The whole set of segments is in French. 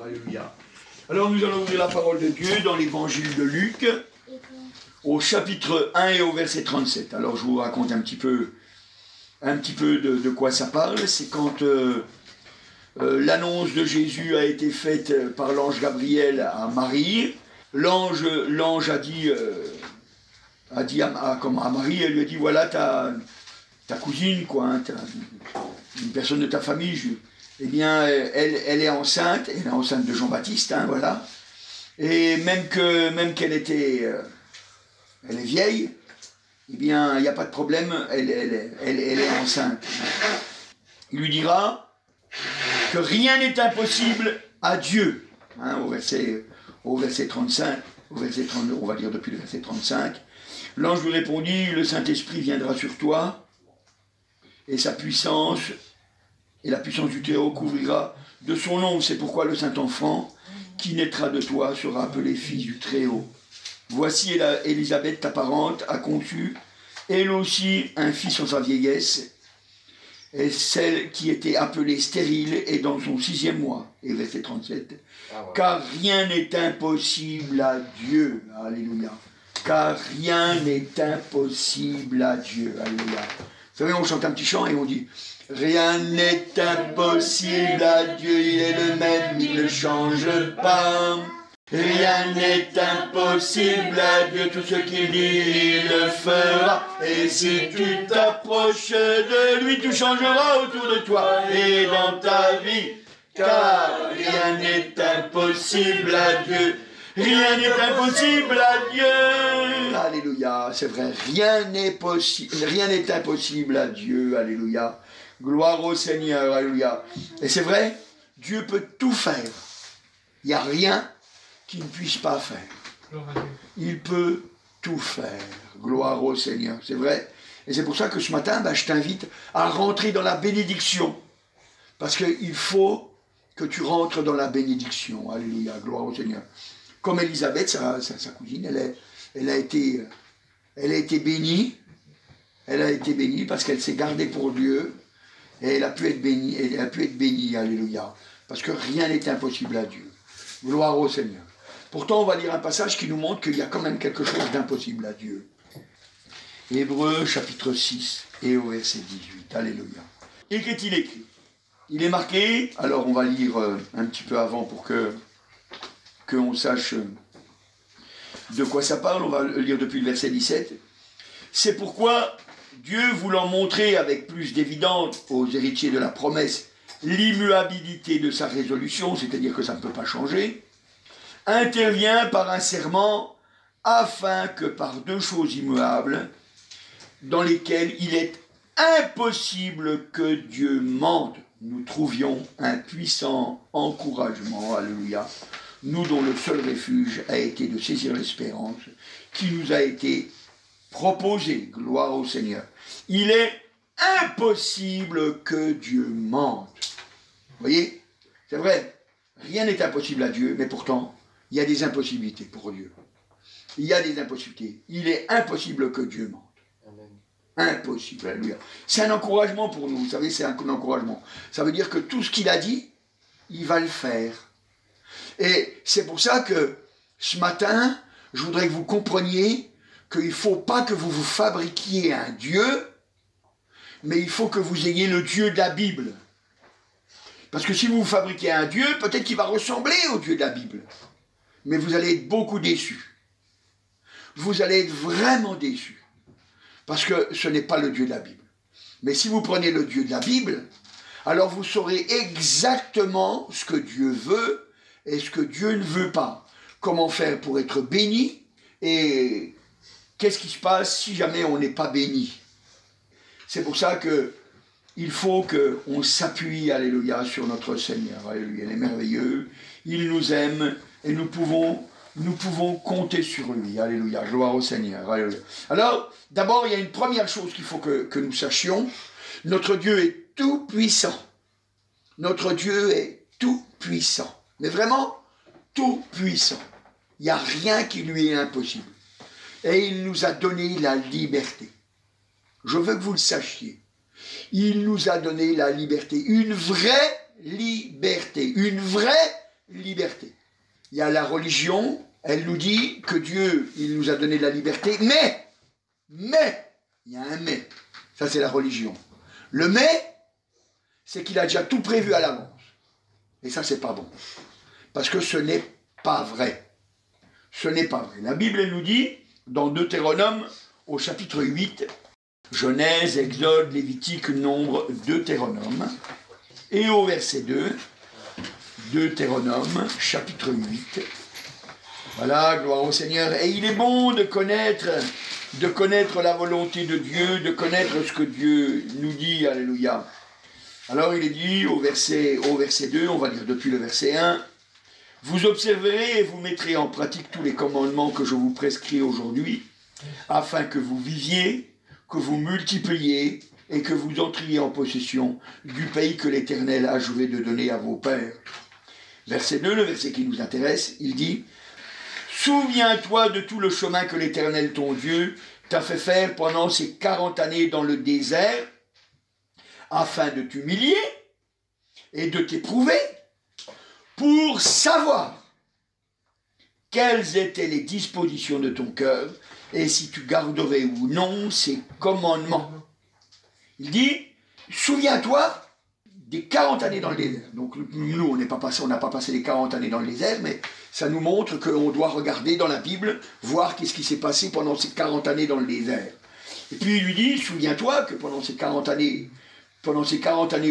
Alléluia. Alors nous allons ouvrir la parole de Dieu dans l'évangile de Luc, au chapitre 1 et au verset 37. Alors je vous raconte un petit peu de quoi ça parle. C'est quand l'annonce de Jésus a été faite par l'ange Gabriel à Marie. L'ange a dit à Marie, elle lui a dit, voilà ta cousine, quoi, hein, une personne de ta famille, eh bien, elle est enceinte de Jean-Baptiste, hein, voilà. Et même qu'elle était, elle est vieille, eh bien, il n'y a pas de problème, elle est enceinte. Il lui dira que rien n'est impossible à Dieu, hein, au verset 35, on va dire depuis le verset 35. L'ange lui répondit, le Saint-Esprit viendra sur toi, et sa puissance, et la puissance du Très-Haut couvrira de son nom. C'est pourquoi le Saint-Enfant, qui naîtra de toi, sera appelé Fils du Très-Haut. Voici Élisabeth, ta parente, a conçu, elle aussi, un fils en sa vieillesse, et celle qui était appelée stérile est dans son 6e mois. Et verset 37. Ah ouais. Car rien n'est impossible à Dieu. Alléluia. Car rien n'est impossible à Dieu. Alléluia. Vous savez, on chante un petit chant et on dit « Rien n'est impossible à Dieu, il est le même, il ne change pas. Rien n'est impossible à Dieu, tout ce qu'il dit, il le fera. Et si tu t'approches de lui, tout changera autour de toi et dans ta vie. Car rien n'est impossible à Dieu. Rien n'est impossible à Dieu. » Alléluia, c'est vrai, rien n'est impossible à Dieu. Alléluia. Gloire au Seigneur, alléluia. Et c'est vrai, Dieu peut tout faire. Il n'y a rien qu'il ne puisse pas faire. Il peut tout faire. Gloire au Seigneur, c'est vrai. Et c'est pour ça que ce matin, je t'invite à rentrer dans la bénédiction. Parce qu'il faut que tu rentres dans la bénédiction. Alléluia, gloire au Seigneur. Comme Élisabeth, sa cousine, elle a été bénie. Elle a été bénie parce qu'elle s'est gardée pour Dieu. Et elle a pu être bénie, alléluia. Parce que rien n'est impossible à Dieu. Gloire au Seigneur. Pourtant, on va lire un passage qui nous montre qu'il y a quand même quelque chose d'impossible à Dieu. Hébreux, chapitre 6, et au verset 18. Alléluia. Et qu'est-il écrit? Il est marqué, alors on va lire un petit peu avant pour qu'on sache de quoi ça parle. On va le lire depuis le verset 17. C'est pourquoi Dieu, voulant montrer avec plus d'évidence aux héritiers de la promesse l'immuabilité de sa résolution, c'est-à-dire que ça ne peut pas changer, intervient par un serment afin que par 2 choses immuables, dans lesquelles il est impossible que Dieu mente, nous trouvions un puissant encouragement, alléluia, nous dont le seul refuge a été de saisir l'espérance qui nous a été proposée, gloire au Seigneur. Il est impossible que Dieu mente. Vous voyez, c'est vrai, rien n'est impossible à Dieu, mais pourtant, il y a des impossibilités pour Dieu. Il y a des impossibilités. Il est impossible que Dieu mente. Amen. Impossible, alléluia. C'est un encouragement pour nous, vous savez, c'est un encouragement. Ça veut dire que tout ce qu'il a dit, il va le faire. Et c'est pour ça que ce matin, je voudrais que vous compreniez qu'il ne faut pas que vous vous fabriquiez un Dieu, mais il faut que vous ayez le Dieu de la Bible. Parce que si vous vous fabriquez un Dieu, peut-être qu'il va ressembler au Dieu de la Bible. Mais vous allez être beaucoup déçus. Vous allez être vraiment déçus. Parce que ce n'est pas le Dieu de la Bible. Mais si vous prenez le Dieu de la Bible, alors vous saurez exactement ce que Dieu veut et ce que Dieu ne veut pas. Comment faire pour être béni et qu'est-ce qui se passe si jamais on n'est pas béni. C'est pour ça qu'il faut qu'on s'appuie, alléluia, sur notre Seigneur. Alléluia, il est merveilleux, il nous aime et nous pouvons compter sur lui. Alléluia, gloire au Seigneur. Alléluia. Alors, d'abord, il y a une première chose qu'il faut que nous sachions. Notre Dieu est tout puissant. Notre Dieu est tout puissant. Mais vraiment, tout puissant. Il n'y a rien qui lui est impossible. Et il nous a donné la liberté. Je veux que vous le sachiez. Il nous a donné la liberté. Une vraie liberté. Une vraie liberté. Il y a la religion, elle nous dit que Dieu, il nous a donné de la liberté, mais, il y a un mais, ça c'est la religion. Le mais, c'est qu'il a déjà tout prévu à l'avance. Et ça, c'est pas bon. Parce que ce n'est pas vrai. Ce n'est pas vrai. La Bible, elle nous dit, dans Deutéronome, au chapitre 8, Genèse, Exode, Lévitique, Nombre, Deutéronome, et au verset 2, Deutéronome, chapitre 8. Voilà, gloire au Seigneur. Et il est bon de connaître la volonté de Dieu, de connaître ce que Dieu nous dit, alléluia. Alors il est dit au verset 2, on va lire depuis le verset 1, « Vous observerez et vous mettrez en pratique tous les commandements que je vous prescris aujourd'hui, afin que vous viviez, que vous multipliez et que vous entriez en possession du pays que l'Éternel a juré de donner à vos pères. » Verset 2, le verset qui nous intéresse, il dit « Souviens-toi de tout le chemin que l'Éternel ton Dieu t'a fait faire pendant ces 40 années dans le désert, afin de t'humilier et de t'éprouver, pour savoir quelles étaient les dispositions de ton cœur, et si tu garderais ou non ces commandements. » Il dit, souviens-toi des 40 années dans le désert. Donc nous, on n'a pas passé les 40 années dans le désert, mais ça nous montre qu'on doit regarder dans la Bible, voir qu'est-ce qui s'est passé pendant ces 40 années dans le désert. Et puis il lui dit, souviens-toi que pendant ces 40 années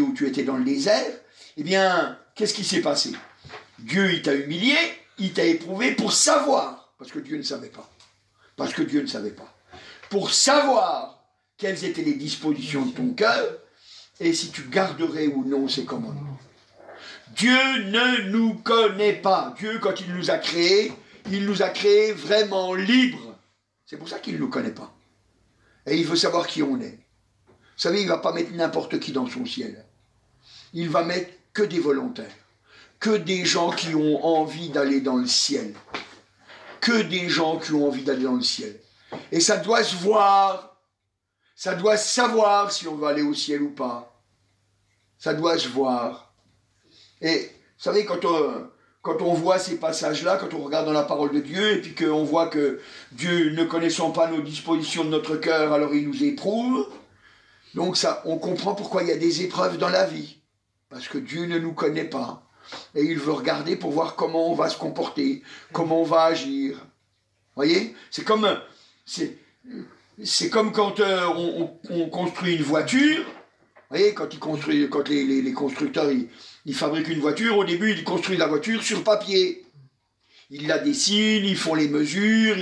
où tu étais dans le désert, eh bien, qu'est-ce qui s'est passé? Dieu, il t'a humilié, il t'a éprouvé pour savoir, parce que Dieu ne savait pas, pour savoir quelles étaient les dispositions de ton cœur, et si tu garderais ou non ces commandements. Dieu ne nous connaît pas. Dieu, quand il nous a créés vraiment libres. C'est pour ça qu'il ne nous connaît pas. Et il veut savoir qui on est. Vous savez, il ne va pas mettre n'importe qui dans son ciel. Il va mettre que des volontaires, que des gens qui ont envie d'aller dans le ciel. Que des gens qui ont envie d'aller dans le ciel. Et ça doit se voir. Ça doit se savoir si on veut aller au ciel ou pas. Ça doit se voir. Et vous savez, quand on voit ces passages-là, quand on regarde dans la parole de Dieu, et puis qu'on voit que Dieu, ne connaissant pas nos dispositions de notre cœur, alors il nous éprouve, donc ça, on comprend pourquoi il y a des épreuves dans la vie. Parce que Dieu ne nous connaît pas. Et il veut regarder pour voir comment on va se comporter, comment on va agir. Vous voyez? C'est comme quand on construit une voiture. Vous voyez, quand les constructeurs ils fabriquent une voiture, au début ils construisent la voiture sur papier. Ils la dessinent, ils font les mesures,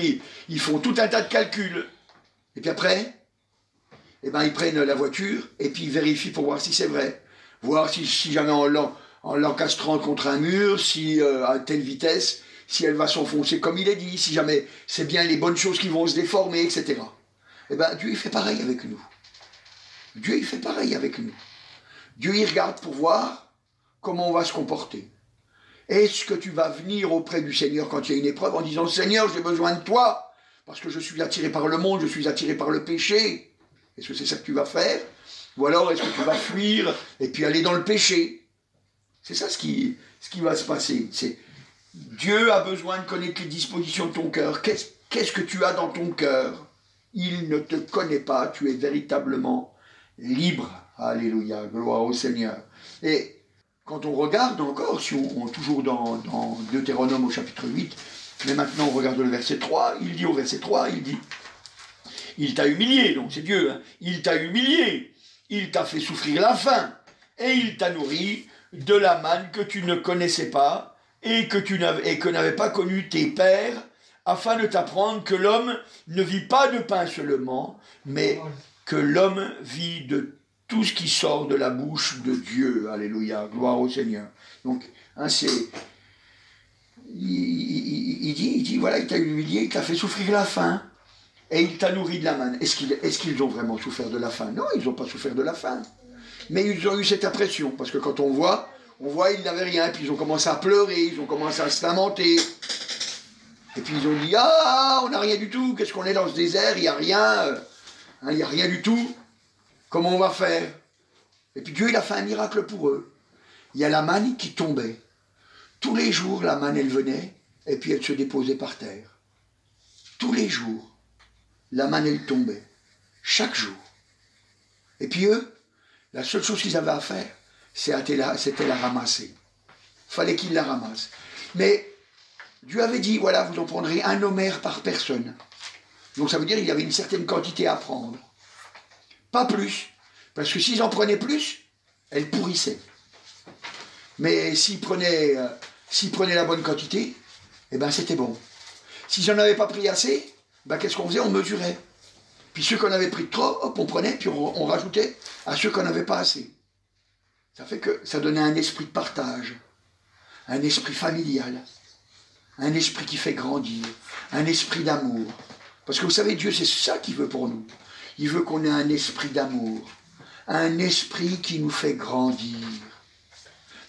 ils font tout un tas de calculs. Et puis après, ils prennent la voiture et puis ils vérifient pour voir si c'est vrai. Voir si jamais en l'encastrant contre un mur, si à telle vitesse, si elle va s'enfoncer comme il est dit, si jamais c'est bien les bonnes choses qui vont se déformer, etc. Dieu il fait pareil avec nous. Dieu il fait pareil avec nous. Dieu il regarde pour voir comment on va se comporter. Est-ce que tu vas venir auprès du Seigneur quand il y a une épreuve en disant « Seigneur, j'ai besoin de toi, parce que je suis attiré par le monde, je suis attiré par le péché. » Est-ce que c'est ça que tu vas faire? Ou alors est-ce que tu vas fuir et puis aller dans le péché? C'est ça ce qui va se passer. Dieu a besoin de connaître les dispositions de ton cœur. Qu'est-ce que tu as dans ton cœur? Il ne te connaît pas, tu es véritablement libre. Alléluia, gloire au Seigneur. Et quand on regarde encore, si on toujours dans Deutéronome au chapitre 8, mais maintenant on regarde le verset 3, il dit au verset 3, il dit, il t'a humilié, donc c'est Dieu, hein, il t'a humilié, il t'a fait souffrir la faim, et il t'a nourri de la manne que tu ne connaissais pas, et que n'avaient pas connu tes pères, afin de t'apprendre que l'homme ne vit pas de pain seulement, mais que l'homme vit de tout ce qui sort de la bouche de Dieu. Alléluia, gloire au Seigneur. Donc, hein, il dit, voilà, il t'a humilié, il t'a fait souffrir la faim, et il t'a nourri de la manne. Est-ce qu'ils ont vraiment souffert de la faim? Non, ils n'ont pas souffert de la faim. Mais ils ont eu cette impression, parce que quand on voit, ils n'avaient rien, puis ils ont commencé à pleurer, ils ont commencé à se lamenter. Et puis ils ont dit, ah, on n'a rien du tout, qu'est-ce qu'on est dans ce désert, il n'y a rien, il n'y a rien du tout, comment on va faire? Et puis Dieu, il a fait un miracle pour eux. Il y a la manne qui tombait tous les jours, la manne, elle venait, et puis elle se déposait par terre. Tous les jours, la manne, elle tombait. Chaque jour. Et puis eux, la seule chose qu'ils avaient à faire, c'était la ramasser. Il fallait qu'ils la ramassent. Mais Dieu avait dit, voilà, vous en prendrez un homère par personne. Donc ça veut dire qu'il y avait une certaine quantité à prendre. Pas plus. Parce que s'ils en prenaient plus, elles pourrissaient. Mais s'ils prenaient la bonne quantité, eh ben c'était bon. S'ils n'en avaient pas pris assez, ben qu'est-ce qu'on faisait? On mesurait. Puis ceux qu'on avait pris de trop, hop, on prenait, puis on rajoutait à ceux qu'on n'avait pas assez. Ça fait que ça donnait un esprit de partage, un esprit familial, un esprit qui fait grandir, un esprit d'amour. Parce que vous savez, Dieu, c'est ça qu'il veut pour nous. Il veut qu'on ait un esprit d'amour, un esprit qui nous fait grandir.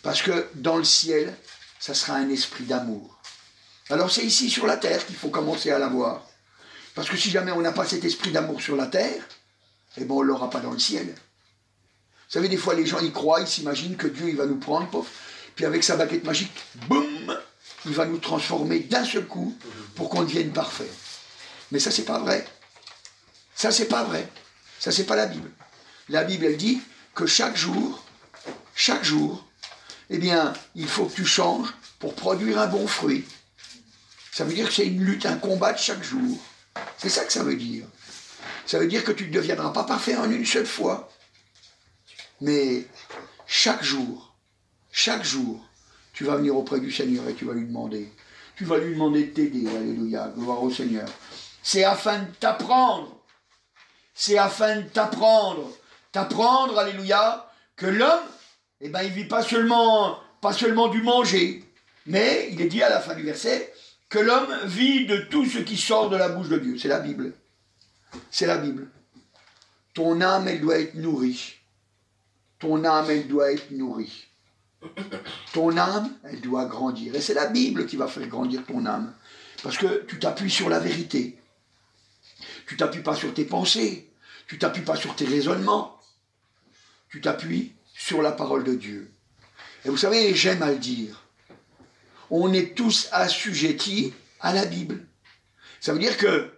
Parce que dans le ciel, ça sera un esprit d'amour. Alors c'est ici sur la terre qu'il faut commencer à l'avoir. Parce que si jamais on n'a pas cet esprit d'amour sur la terre, eh bien on ne l'aura pas dans le ciel. Vous savez, des fois les gens y croient, ils s'imaginent que Dieu il va nous prendre, pof, puis avec sa baguette magique, boum, il va nous transformer d'un seul coup pour qu'on devienne parfait. Mais ça, c'est pas vrai. Ça, c'est pas vrai. Ça, c'est pas la Bible. La Bible, elle dit que chaque jour, eh bien, il faut que tu changes pour produire un bon fruit. Ça veut dire que c'est une lutte, un combat de chaque jour. C'est ça que ça veut dire. Ça veut dire que tu ne deviendras pas parfait en une seule fois. Mais chaque jour, tu vas venir auprès du Seigneur et tu vas lui demander. Tu vas lui demander de t'aider, alléluia, gloire au Seigneur. C'est afin de t'apprendre. C'est afin de t'apprendre. T'apprendre, alléluia, que l'homme, eh ben, il ne vit pas seulement du manger, mais il est dit à la fin du verset que l'homme vit de tout ce qui sort de la bouche de Dieu. C'est la Bible. C'est la Bible. Ton âme, elle doit être nourrie. Ton âme, elle doit être nourrie. Ton âme, elle doit grandir. Et c'est la Bible qui va faire grandir ton âme. Parce que tu t'appuies sur la vérité. Tu t'appuies pas sur tes pensées. Tu t'appuies pas sur tes raisonnements. Tu t'appuies sur la parole de Dieu. Et vous savez, j'aime à le dire. On est tous assujettis à la Bible. Ça veut dire que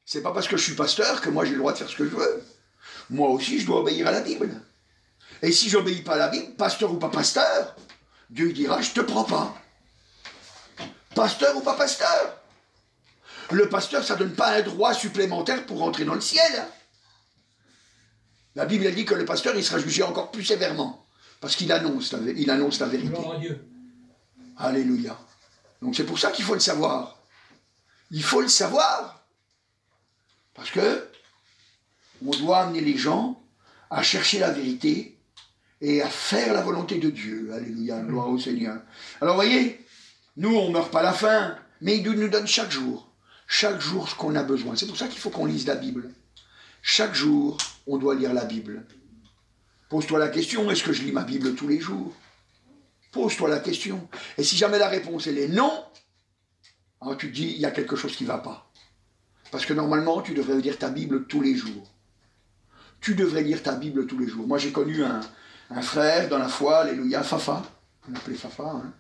c'est pas parce que je suis pasteur que moi j'ai le droit de faire ce que je veux. Moi aussi, je dois obéir à la Bible. Et si j'obéis pas à la Bible, pasteur ou pas pasteur, Dieu dira, je te prends pas. Pasteur ou pas pasteur. Le pasteur, ça donne pas un droit supplémentaire pour rentrer dans le ciel. La Bible elle dit que le pasteur, il sera jugé encore plus sévèrement. Parce qu'il annonce la vérité. Gloire à Dieu. Alléluia. Donc c'est pour ça qu'il faut le savoir. Il faut le savoir. Parce que on doit amener les gens à chercher la vérité et à faire la volonté de Dieu. Alléluia, gloire au Seigneur. Alors voyez, nous on ne meurt pas à la faim, mais il nous donne chaque jour ce qu'on a besoin. C'est pour ça qu'il faut qu'on lise la Bible. Chaque jour, on doit lire la Bible. Pose-toi la question, est-ce que je lis ma Bible tous les jours? Pose-toi la question. Et si jamais la réponse elle est non, alors tu te dis, il y a quelque chose qui ne va pas. Parce que normalement, tu devrais lire ta Bible tous les jours. Tu devrais lire ta Bible tous les jours. Moi, j'ai connu un frère dans la foi, alléluia, Fafa. On l'appelait Fafa. Hein.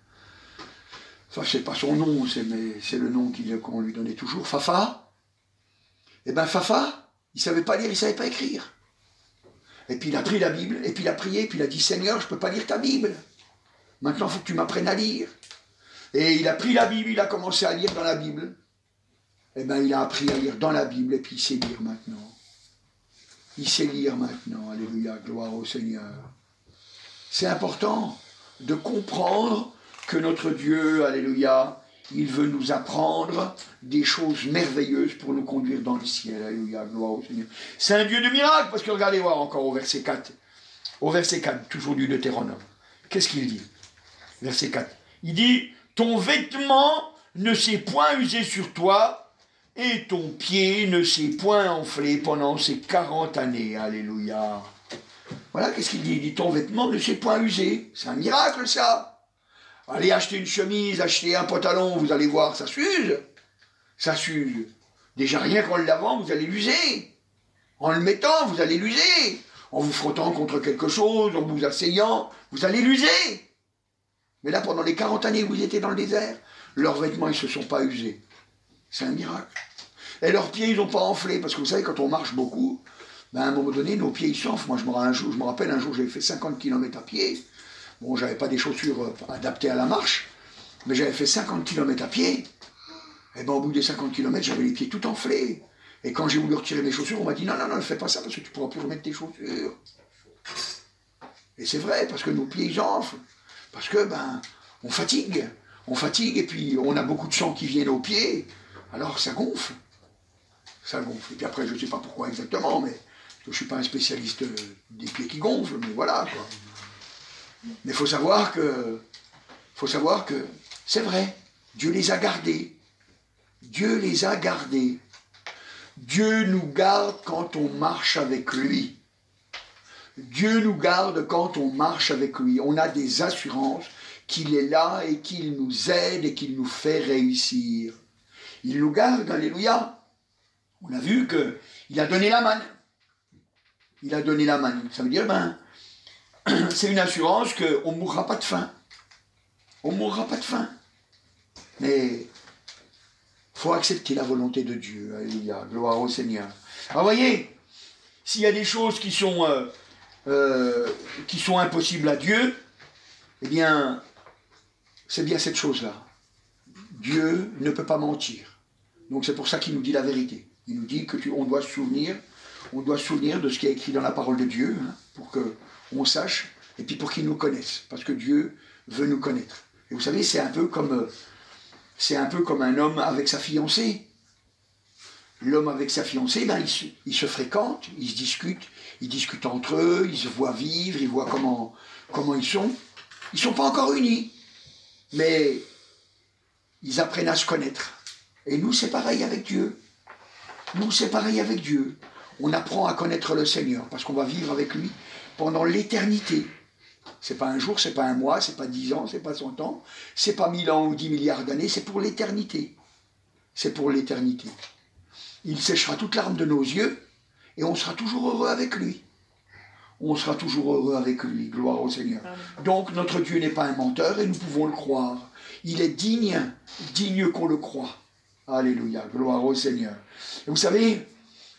Ça, c'est pas son nom, mais c'est le nom qu'on lui donnait toujours. Fafa. Eh bien, Fafa, il ne savait pas lire, il ne savait pas écrire. Et puis il a pris la Bible, et puis il a prié, puis il a dit, Seigneur, je ne peux pas lire ta Bible. Maintenant, il faut que tu m'apprennes à lire. Et il a pris la Bible, il a commencé à lire dans la Bible. Eh bien, il a appris à lire dans la Bible, et puis il sait lire maintenant. Il sait lire maintenant, alléluia, gloire au Seigneur. C'est important de comprendre que notre Dieu, alléluia, il veut nous apprendre des choses merveilleuses pour nous conduire dans le ciel, alléluia, gloire au Seigneur. C'est un Dieu de miracles, parce que regardez voir encore au verset 4. Au verset 4, toujours du Deutéronome. Qu'est-ce qu'il dit? Verset 4. Il dit, ton vêtement ne s'est point usé sur toi, et ton pied ne s'est point enflé pendant ces 40 années. Alléluia. Voilà, qu'est-ce qu'il dit? Il dit, ton vêtement ne s'est point usé. C'est un miracle, ça. Allez acheter une chemise, acheter un pantalon, vous allez voir, ça s'use. Ça s'use. Déjà, rien qu'en le lavant, vous allez l'user. En le mettant, vous allez l'user. En vous frottant contre quelque chose, en vous asseyant, vous allez l'user. Mais là, pendant les 40 années où ils étaient dans le désert, leurs vêtements, ils ne se sont pas usés. C'est un miracle. Et leurs pieds, ils n'ont pas enflé. Parce que vous savez, quand on marche beaucoup, ben, à un moment donné, nos pieds, ils s'enflent. Moi, je me rappelle, un jour, j'avais fait 50 km à pied. Bon, j'avais pas des chaussures adaptées à la marche, mais j'avais fait 50 km à pied. Et ben, au bout des 50 km, j'avais les pieds tout enflés. Et quand j'ai voulu retirer mes chaussures, on m'a dit non, ne fais pas ça parce que tu ne pourras plus remettre tes chaussures. Et c'est vrai, parce que nos pieds, ils enflent. Parce que, ben, on fatigue. On fatigue et puis on a beaucoup de sang qui vient aux pieds. Alors ça gonfle. Ça gonfle. Et puis après, je ne sais pas pourquoi exactement, mais je ne suis pas un spécialiste des pieds qui gonflent, mais voilà, quoi. Mais il faut savoir que c'est vrai, Dieu les a gardés. Dieu les a gardés. Dieu nous garde quand on marche avec lui. Dieu nous garde quand on marche avec lui. On a des assurances qu'il est là et qu'il nous aide et qu'il nous fait réussir. Il nous garde, alléluia. On a vu qu'il a donné la manne. Il a donné la manne. Ça veut dire, c'est une assurance qu'on ne mourra pas de faim. On ne mourra pas de faim. Mais il faut accepter la volonté de Dieu. Alléluia. Gloire au Seigneur. Alors voyez, s'il y a des choses qui sont impossibles à Dieu, eh bien, c'est bien cette chose-là. Dieu ne peut pas mentir. Donc c'est pour ça qu'il nous dit la vérité. Il nous dit qu'on doit se souvenir de ce qui est écrit dans la parole de Dieu, pour qu'on sache, et puis pour qu'il nous connaisse, parce que Dieu veut nous connaître. Et vous savez, c'est un peu comme un homme avec sa fiancée. L'homme avec sa fiancée, ils se fréquentent, ils discutent entre eux, ils se voient vivre, ils voient comment ils sont. Ils ne sont pas encore unis, mais ils apprennent à se connaître. Et nous, c'est pareil avec Dieu. Nous, c'est pareil avec Dieu. On apprend à connaître le Seigneur, parce qu'on va vivre avec lui pendant l'éternité. C'est pas un jour, c'est pas un mois, c'est pas 10 ans, c'est pas 100 ans, c'est pas 1000 ans ou 10 milliards d'années, c'est pour l'éternité. C'est pour l'éternité. Il séchera toute larme de nos yeux, et on sera toujours heureux avec lui. On sera toujours heureux avec lui, gloire au Seigneur. Donc notre Dieu n'est pas un menteur, et nous pouvons le croire. Il est digne qu'on le croie. Alléluia, gloire au Seigneur. Et vous savez,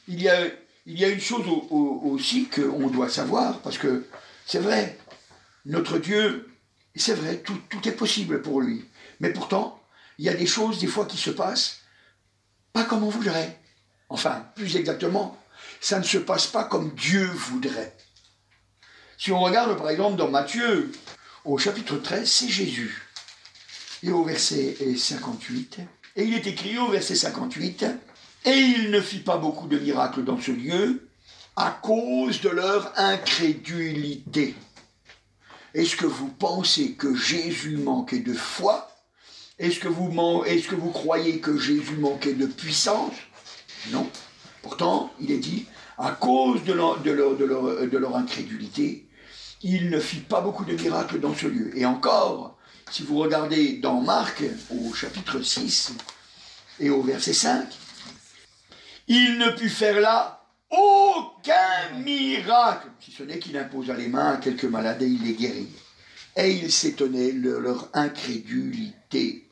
il y a une chose aussi qu'on doit savoir, parce que c'est vrai, notre Dieu, c'est vrai, tout est possible pour lui. Mais pourtant, il y a des choses, des fois, qui se passent pas comme on voudrait. Enfin, plus exactement, ça ne se passe pas comme Dieu voudrait. Si on regarde, par exemple, dans Matthieu, au chapitre 13, c'est Jésus. Et au verset 58, et il est écrit au verset 58, « Et il ne fit pas beaucoup de miracles dans ce lieu, à cause de leur incrédulité. » Est-ce que vous pensez que Jésus manquait de foi? Est-ce que vous croyez que Jésus manquait de puissance? Non. Pourtant, il est dit, à cause de leur incrédulité, il ne fit pas beaucoup de miracles dans ce lieu. Et encore, si vous regardez dans Marc, au chapitre 6 et au verset 5, il ne put faire là aucun miracle, si ce n'est qu'il imposa les mains à quelques malades et il les guérit. Et ils s'étonnaient de leur incrédulité.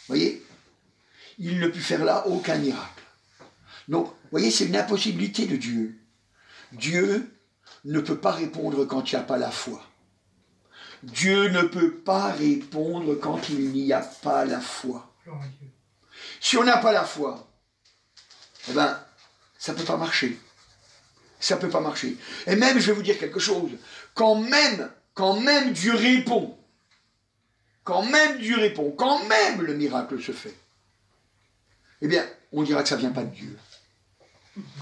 Voyez, il ne put faire là aucun miracle. Donc, voyez, c'est une impossibilité de Dieu. Dieu ne peut pas répondre quand il n'y a pas la foi. Dieu ne peut pas répondre quand il n'y a pas la foi. Si on n'a pas la foi, eh bien, ça ne peut pas marcher. Ça ne peut pas marcher. Et même, je vais vous dire quelque chose, quand même Dieu répond, quand même le miracle se fait, eh bien, on dira que ça ne vient pas de Dieu.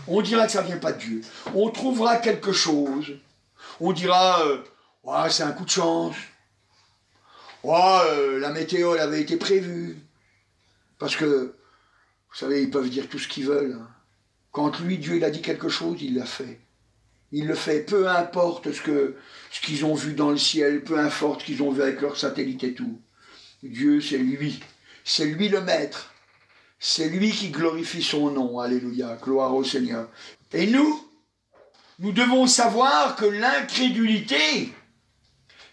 On dira que ça ne vient pas de Dieu. On trouvera quelque chose. On dira, c'est un coup de chance. La météo, elle avait été prévue. Parce que, vous savez, ils peuvent dire tout ce qu'ils veulent. Quand lui, Dieu, il a dit quelque chose, il l'a fait. Il le fait, peu importe ce qu'ils ont vu dans le ciel, peu importe ce qu'ils ont vu avec leurs satellites et tout. Dieu, c'est lui. C'est lui le maître. C'est lui qui glorifie son nom. Alléluia. Gloire au Seigneur. Et nous devons savoir que l'incrédulité,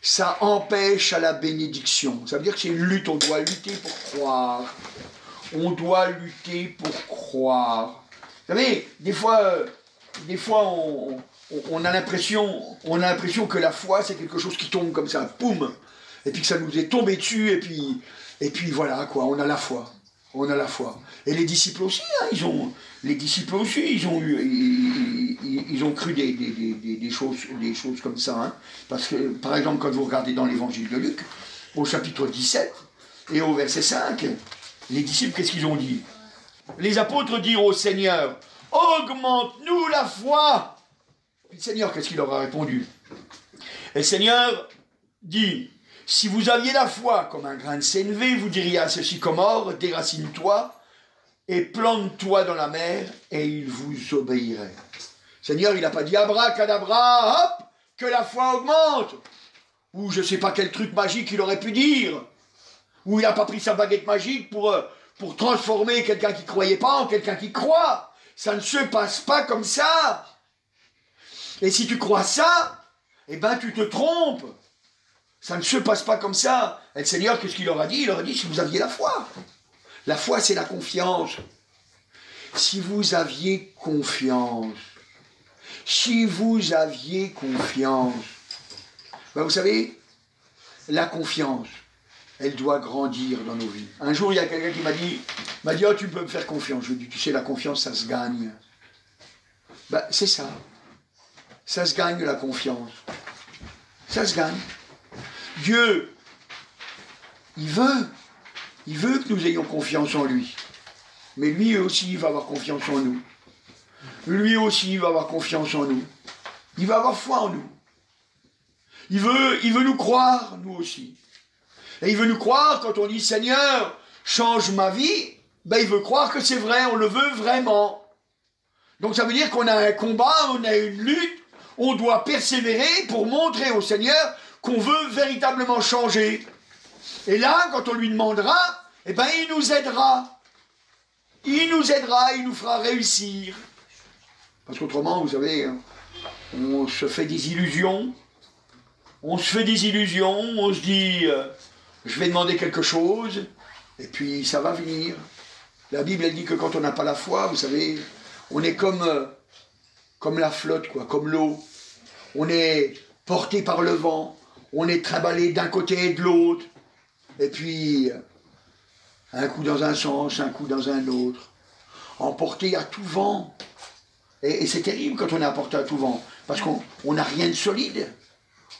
ça empêche à la bénédiction. Ça veut dire que c'est une lutte, on doit lutter pour croire. On doit lutter pour croire. Vous savez, des fois on a l'impression que la foi, c'est quelque chose qui tombe comme ça, poum, et puis que ça nous est tombé dessus, et puis voilà, quoi, on a la foi. On a la foi. Et les disciples aussi, hein, ils ont cru des choses comme ça. Hein. Parce que, par exemple, quand vous regardez dans l'évangile de Luc, au chapitre 17 et au verset 5, les disciples, qu'est-ce qu'ils ont dit? Les apôtres dirent au Seigneur, augmente-nous la foi. Et le Seigneur, qu'est-ce qu'il leur a répondu? Et le Seigneur dit, si vous aviez la foi comme un grain de sénévé, vous diriez à ce sycomore, déracine-toi et plante-toi dans la mer, et il vous obéirait. Seigneur, il n'a pas dit abracadabra, hop, que la foi augmente. Ou je ne sais pas quel truc magique il aurait pu dire. Ou il n'a pas pris sa baguette magique pour transformer quelqu'un qui ne croyait pas en quelqu'un qui croit. Ça ne se passe pas comme ça. Et si tu crois ça, eh ben tu te trompes. Ça ne se passe pas comme ça. Et le Seigneur, qu'est-ce qu'il leur a dit? Il leur a dit, si vous aviez la foi. La foi, c'est la confiance. Si vous aviez confiance. Si vous aviez confiance. Ben vous savez, la confiance, elle doit grandir dans nos vies. Un jour, il y a quelqu'un qui m'a dit, oh, tu peux me faire confiance. Je lui ai dit, tu sais, la confiance, ça se gagne. Ben, c'est ça. Ça se gagne, la confiance. Ça se gagne. Dieu, il veut que nous ayons confiance en lui. Mais lui aussi, il va avoir confiance en nous. Lui aussi, il va avoir confiance en nous. Il va avoir foi en nous. Il veut nous croire, nous aussi. Et il veut nous croire quand on dit, Seigneur, change ma vie, ben il veut croire que c'est vrai, on le veut vraiment. Donc ça veut dire qu'on a un combat, on a une lutte, on doit persévérer pour montrer au Seigneur qu'on veut véritablement changer. Et là, quand on lui demandera, eh ben, il nous aidera. Il nous aidera, il nous fera réussir. Parce qu'autrement, vous savez, on se fait des illusions. On se fait des illusions, on se dit, je vais demander quelque chose, et puis ça va venir. La Bible, elle dit que quand on n'a pas la foi, vous savez, on est comme la flotte, quoi, comme l'eau. On est porté par le vent. On est trimballé d'un côté et de l'autre. Et puis, un coup dans un sens, un coup dans un autre. Emporté à tout vent. Et c'est terrible quand on est emporté à tout vent. Parce qu'on n'a rien de solide.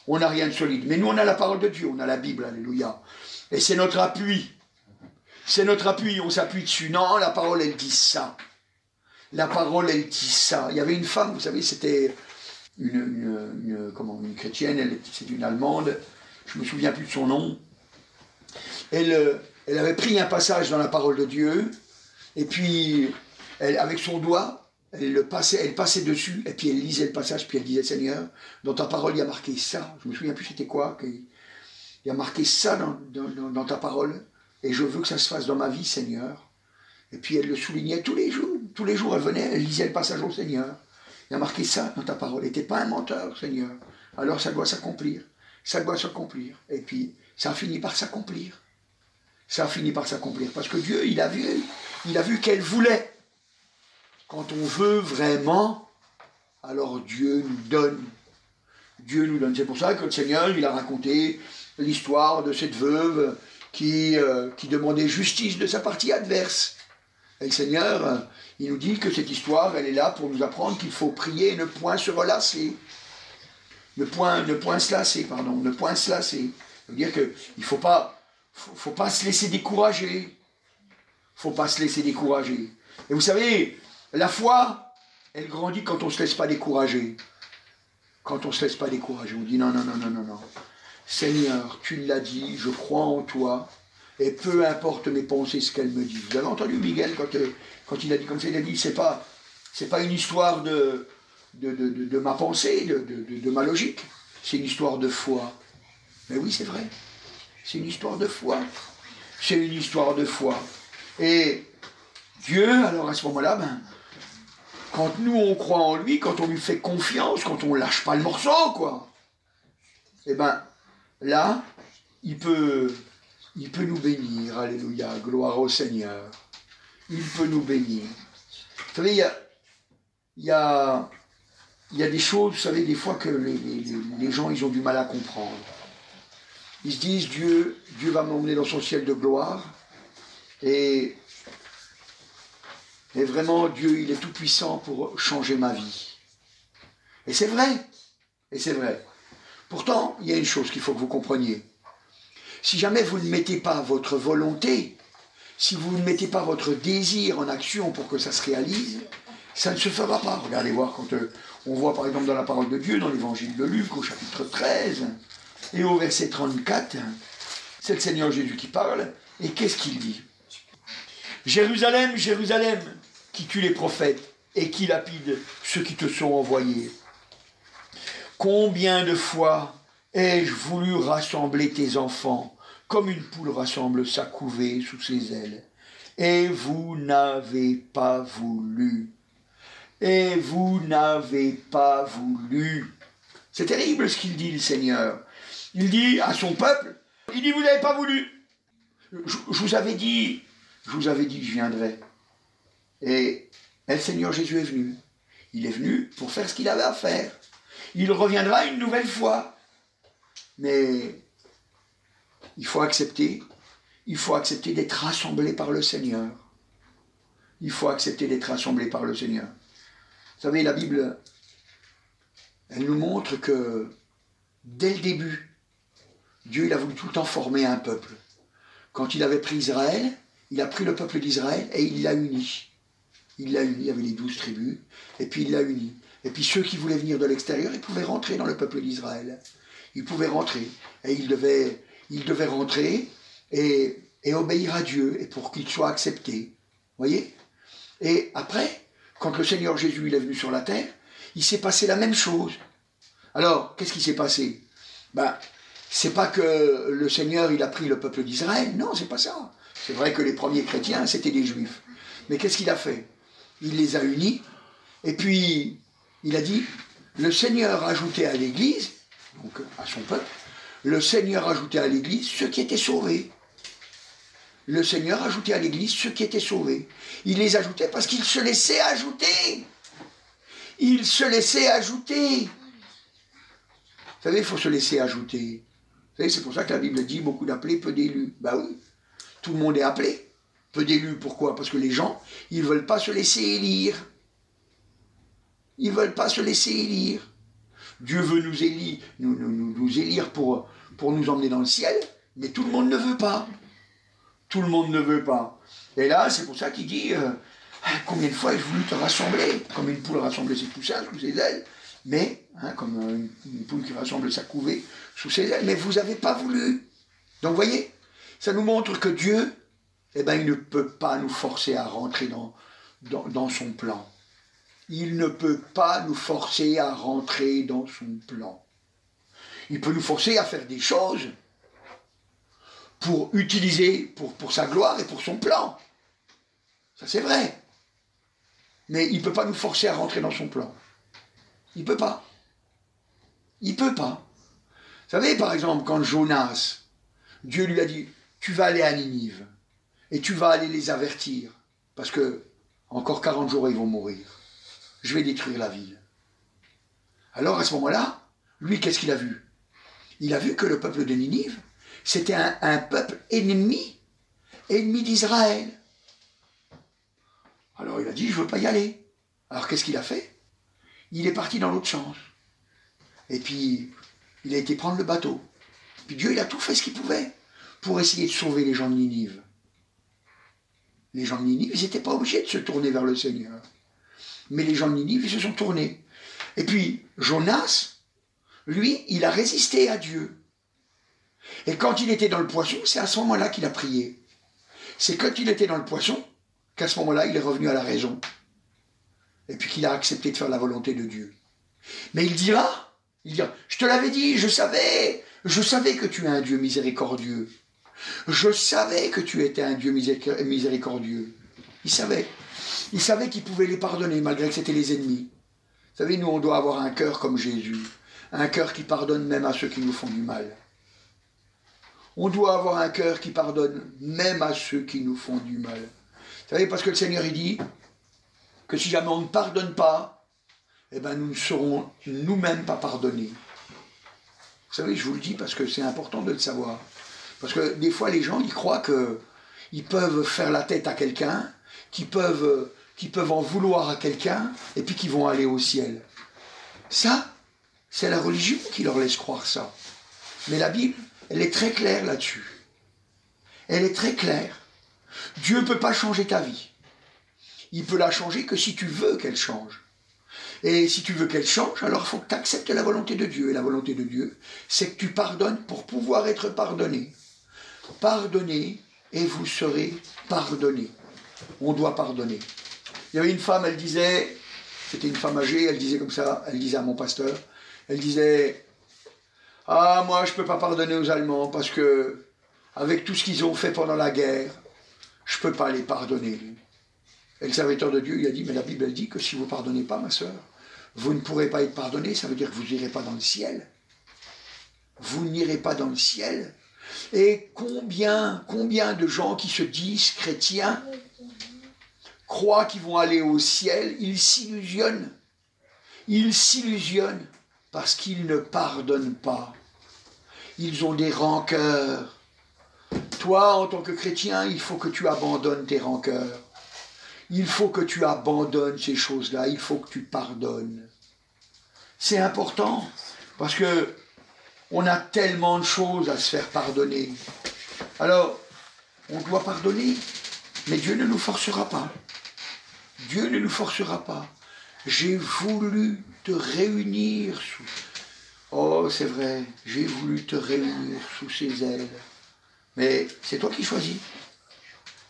On n'a rien de solide. Mais nous, on a la parole de Dieu. On a la Bible, alléluia. Et c'est notre appui. C'est notre appui. On s'appuie dessus. Non, la parole, elle dit ça. La parole, elle dit ça. Il y avait une femme, vous savez, c'était une chrétienne, c'est une Allemande, je ne me souviens plus de son nom. Elle avait pris un passage dans la parole de Dieu, et puis, avec son doigt, elle passait dessus, et puis elle lisait le passage, puis elle disait, Seigneur, dans ta parole, il y a marqué ça. Je ne me souviens plus c'était quoi. Il y a marqué ça dans ta parole, et je veux que ça se fasse dans ma vie, Seigneur. Et puis elle le soulignait tous les jours. Tous les jours, elle venait, elle lisait le passage au Seigneur. Il y a marqué ça dans ta parole. Tu n'es pas un menteur, Seigneur. Alors ça doit s'accomplir. Ça doit s'accomplir. Et puis, ça a fini par s'accomplir. Ça a fini par s'accomplir. Parce que Dieu, il a vu qu'elle voulait. Quand on veut vraiment, alors Dieu nous donne. Dieu nous donne. C'est pour ça que le Seigneur, il a raconté l'histoire de cette veuve qui demandait justice de sa partie adverse. Et le Seigneur, il nous dit que cette histoire, elle est là pour nous apprendre qu'il faut prier et ne point se relâcher. Ne point se lasser, pardon. Ne point se lasser. Ça veut dire qu'il ne faut pas se laisser décourager. Il ne faut pas se laisser décourager. Et vous savez, la foi, elle grandit quand on ne se laisse pas décourager. Quand on ne se laisse pas décourager. On dit non. Seigneur, tu l'as dit, je crois en toi. Et peu importe mes pensées, ce qu'elles me disent. Vous avez entendu Miguel quand il a dit comme ça, il a dit, c'est pas une histoire de ma pensée, de ma logique. C'est une histoire de foi. Mais oui, c'est vrai. C'est une histoire de foi. C'est une histoire de foi. Et Dieu, alors à ce moment-là, quand nous on croit en lui, quand on lui fait confiance, quand on lâche pas le morceau, quoi, eh là, il peut nous bénir. Alléluia, gloire au Seigneur. Il peut nous bénir. Vous savez, il y a des choses, vous savez, des fois que les gens, ils ont du mal à comprendre. Ils se disent, Dieu va m'emmener dans son ciel de gloire. Et vraiment, Dieu, il est tout puissant pour changer ma vie. Et c'est vrai. Et c'est vrai. Pourtant, il y a une chose qu'il faut que vous compreniez. Si jamais vous ne mettez pas votre volonté, si vous ne mettez pas votre désir en action pour que ça se réalise, ça ne se fera pas. Regardez voir quand on voit par exemple dans la parole de Dieu, dans l'évangile de Luc, au chapitre 13, et au verset 34, c'est le Seigneur Jésus qui parle, et qu'est-ce qu'il dit? Jérusalem, Jérusalem, qui tue les prophètes et qui lapide ceux qui te sont envoyés. Combien de fois ai-je voulu rassembler tes enfants, comme une poule rassemble sa couvée sous ses ailes, et vous n'avez pas voulu. Et vous n'avez pas voulu. C'est terrible ce qu'il dit, le Seigneur. Il dit à son peuple, il dit, vous n'avez pas voulu. Je vous avais dit que je viendrais. Et le Seigneur Jésus est venu. Il est venu pour faire ce qu'il avait à faire. Il reviendra une nouvelle fois. Mais il faut accepter d'être rassemblé par le Seigneur. Il faut accepter d'être rassemblé par le Seigneur. Vous savez, la Bible, elle nous montre que dès le début, Dieu il a voulu tout le temps former un peuple. Quand il avait pris Israël, il a pris le peuple d'Israël et il l'a uni. Il l'a uni, il y avait les 12 tribus, et puis il l'a uni. Et puis ceux qui voulaient venir de l'extérieur, ils pouvaient rentrer dans le peuple d'Israël. Ils pouvaient rentrer. Et ils devaient rentrer et obéir à Dieu, et pour qu'il soit accepté. Vous voyez? Et après, quand le Seigneur Jésus il est venu sur la terre, il s'est passé la même chose. Alors, qu'est-ce qui s'est passé? C'est pas que le Seigneur il a pris le peuple d'Israël, non, c'est pas ça. C'est vrai que les premiers chrétiens, c'était des Juifs. Mais qu'est-ce qu'il a fait? Il les a unis, et puis il a dit, le Seigneur ajoutait à l'Église, donc à son peuple, le Seigneur ajoutait à l'Église ceux qui étaient sauvés. Le Seigneur ajoutait à l'Église ceux qui étaient sauvés. Il les ajoutait parce qu'il se laissait ajouter. Il se laissait ajouter. Vous savez, il faut se laisser ajouter. Vous savez, c'est pour ça que la Bible dit beaucoup d'appelés, peu d'élus. Ben oui, tout le monde est appelé. Peu d'élus, pourquoi? Parce que les gens, ils ne veulent pas se laisser élire. Ils ne veulent pas se laisser élire. Dieu veut nous élire pour nous emmener dans le ciel, mais tout le monde ne veut pas. Tout le monde ne veut pas. Et là, c'est pour ça qu'il dit, combien de fois ai-je voulu te rassembler, comme une poule rassembler ses poussins sous ses ailes, mais, comme une poule qui rassemble sa couvée sous ses ailes, mais vous n'avez pas voulu. Donc, vous voyez, ça nous montre que Dieu, il ne peut pas nous forcer à rentrer dans son plan. Il ne peut pas nous forcer à rentrer dans son plan. Il peut nous forcer à faire des choses pour utiliser, pour sa gloire et pour son plan. Ça c'est vrai. Mais il ne peut pas nous forcer à rentrer dans son plan. Il ne peut pas. Il ne peut pas. Vous savez, par exemple, quand Jonas, Dieu lui a dit, tu vas aller à Ninive, et tu vas aller les avertir, parce que encore 40 jours, ils vont mourir. Je vais détruire la ville. Alors, à ce moment-là, lui, qu'est-ce qu'il a vu? Il a vu que le peuple de Ninive, c'était un peuple ennemi d'Israël. Alors, il a dit, je ne veux pas y aller. Alors, qu'est-ce qu'il a fait? Il est parti dans l'autre sens. Et puis, il a été prendre le bateau. Puis Dieu, il a tout fait ce qu'il pouvait pour essayer de sauver les gens de Ninive. Les gens de Ninive, ils n'étaient pas obligés de se tourner vers le Seigneur. Mais les gens de Ninive, ils se sont tournés. Et puis, Jonas, lui, il a résisté à Dieu. Et quand il était dans le poisson, c'est à ce moment-là qu'il a prié. C'est quand il était dans le poisson qu'à ce moment-là, il est revenu à la raison. Et puis qu'il a accepté de faire la volonté de Dieu. Mais il dira, je te l'avais dit, je savais que tu es un Dieu miséricordieux. Je savais que tu étais un Dieu miséricordieux. Il savait qu'il pouvait les pardonner malgré que c'était les ennemis. Vous savez, nous, on doit avoir un cœur comme Jésus. Un cœur qui pardonne même à ceux qui nous font du mal. On doit avoir un cœur qui pardonne, même à ceux qui nous font du mal. Vous savez, parce que le Seigneur, il dit que si jamais on ne pardonne pas, eh ben nous ne serons nous-mêmes pas pardonnés. Vous savez, je vous le dis parce que c'est important de le savoir. Parce que des fois, les gens, ils croient qu'ils peuvent faire la tête à quelqu'un, qu'ils peuvent en vouloir à quelqu'un, et puis qu'ils vont aller au ciel. Ça, c'est la religion qui leur laisse croire ça. Mais la Bible, elle est très claire là-dessus. Elle est très claire. Dieu ne peut pas changer ta vie. Il peut la changer que si tu veux qu'elle change. Et si tu veux qu'elle change, alors il faut que tu acceptes la volonté de Dieu. Et la volonté de Dieu, c'est que tu pardonnes pour pouvoir être pardonné. Pardonnez et vous serez pardonnés. On doit pardonner. Il y avait une femme, elle disait, c'était une femme âgée, elle disait comme ça, elle disait à mon pasteur, elle disait, ah moi je ne peux pas pardonner aux Allemands parce que avec tout ce qu'ils ont fait pendant la guerre, je ne peux pas les pardonner. Et le serviteur de Dieu, il a dit, mais la Bible elle dit que si vous ne pardonnez pas, ma soeur, vous ne pourrez pas être pardonné, ça veut dire que vous n'irez pas dans le ciel. Vous n'irez pas dans le ciel. Et combien de gens qui se disent chrétiens croient qu'ils vont aller au ciel, ils s'illusionnent. Ils s'illusionnent parce qu'ils ne pardonnent pas. Ils ont des rancœurs. Toi, en tant que chrétien, il faut que tu abandonnes tes rancœurs. Il faut que tu abandonnes ces choses-là. Il faut que tu pardonnes. C'est important parce que on a tellement de choses à se faire pardonner. Alors, on doit pardonner, mais Dieu ne nous forcera pas. Dieu ne nous forcera pas. J'ai voulu te réunir sous... Oh, c'est vrai, j'ai voulu te réunir sous ses ailes. Mais c'est toi qui choisis.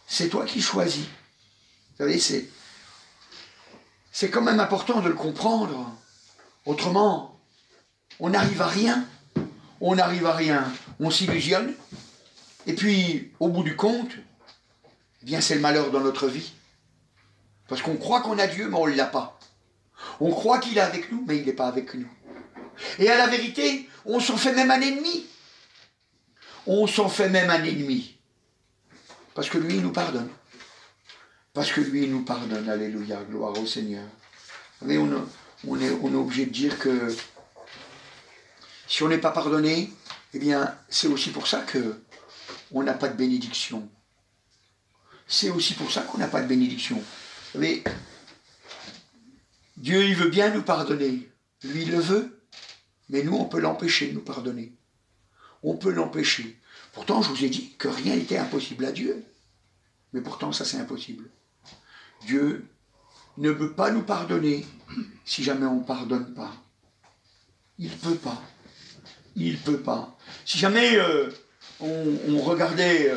C'est toi qui choisis. Vous savez, c'est quand même important de le comprendre. Autrement, on n'arrive à rien. On n'arrive à rien. On s'illusionne. Et puis, au bout du compte, eh bien, c'est le malheur dans notre vie. Parce qu'on croit qu'on a Dieu, mais on ne l'a pas. On croit qu'il est avec nous, mais il n'est pas avec nous. Et à la vérité, on s'en fait même un ennemi. On s'en fait même un ennemi. Parce que lui, il nous pardonne. Parce que lui, il nous pardonne. Alléluia, gloire au Seigneur. Vous savez, on est obligé de dire que si on n'est pas pardonné, eh bien, c'est aussi pour ça qu'on n'a pas de bénédiction. C'est aussi pour ça qu'on n'a pas de bénédiction. Vous savez, Dieu, il veut bien nous pardonner. Lui, il le veut. Mais nous, on peut l'empêcher de nous pardonner. On peut l'empêcher. Pourtant, je vous ai dit que rien n'était impossible à Dieu. Mais pourtant, ça, c'est impossible. Dieu ne peut pas nous pardonner si jamais on ne pardonne pas. Il ne peut pas. Il ne peut pas. Si jamais on regardait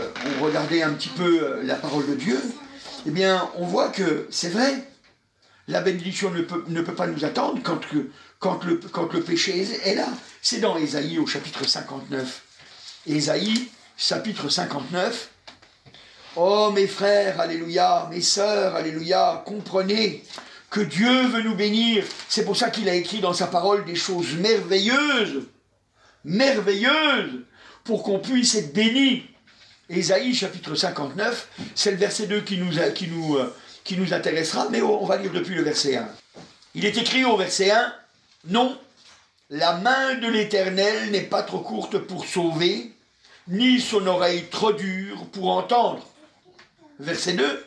un petit peu la parole de Dieu, eh bien, on voit que c'est vrai. La bénédiction ne peut pas nous attendre quand le péché est là. C'est dans Ésaïe au chapitre 59. Ésaïe, chapitre 59. Oh mes frères, alléluia, mes sœurs, alléluia, comprenez que Dieu veut nous bénir. C'est pour ça qu'il a écrit dans sa parole des choses merveilleuses, pour qu'on puisse être bénis. Ésaïe, chapitre 59, c'est le verset 2 qui nous intéressera, mais on va lire depuis le verset 1. Il est écrit au verset 1, « Non, la main de l'Éternel n'est pas trop courte pour sauver, ni son oreille trop dure pour entendre. » Verset 2,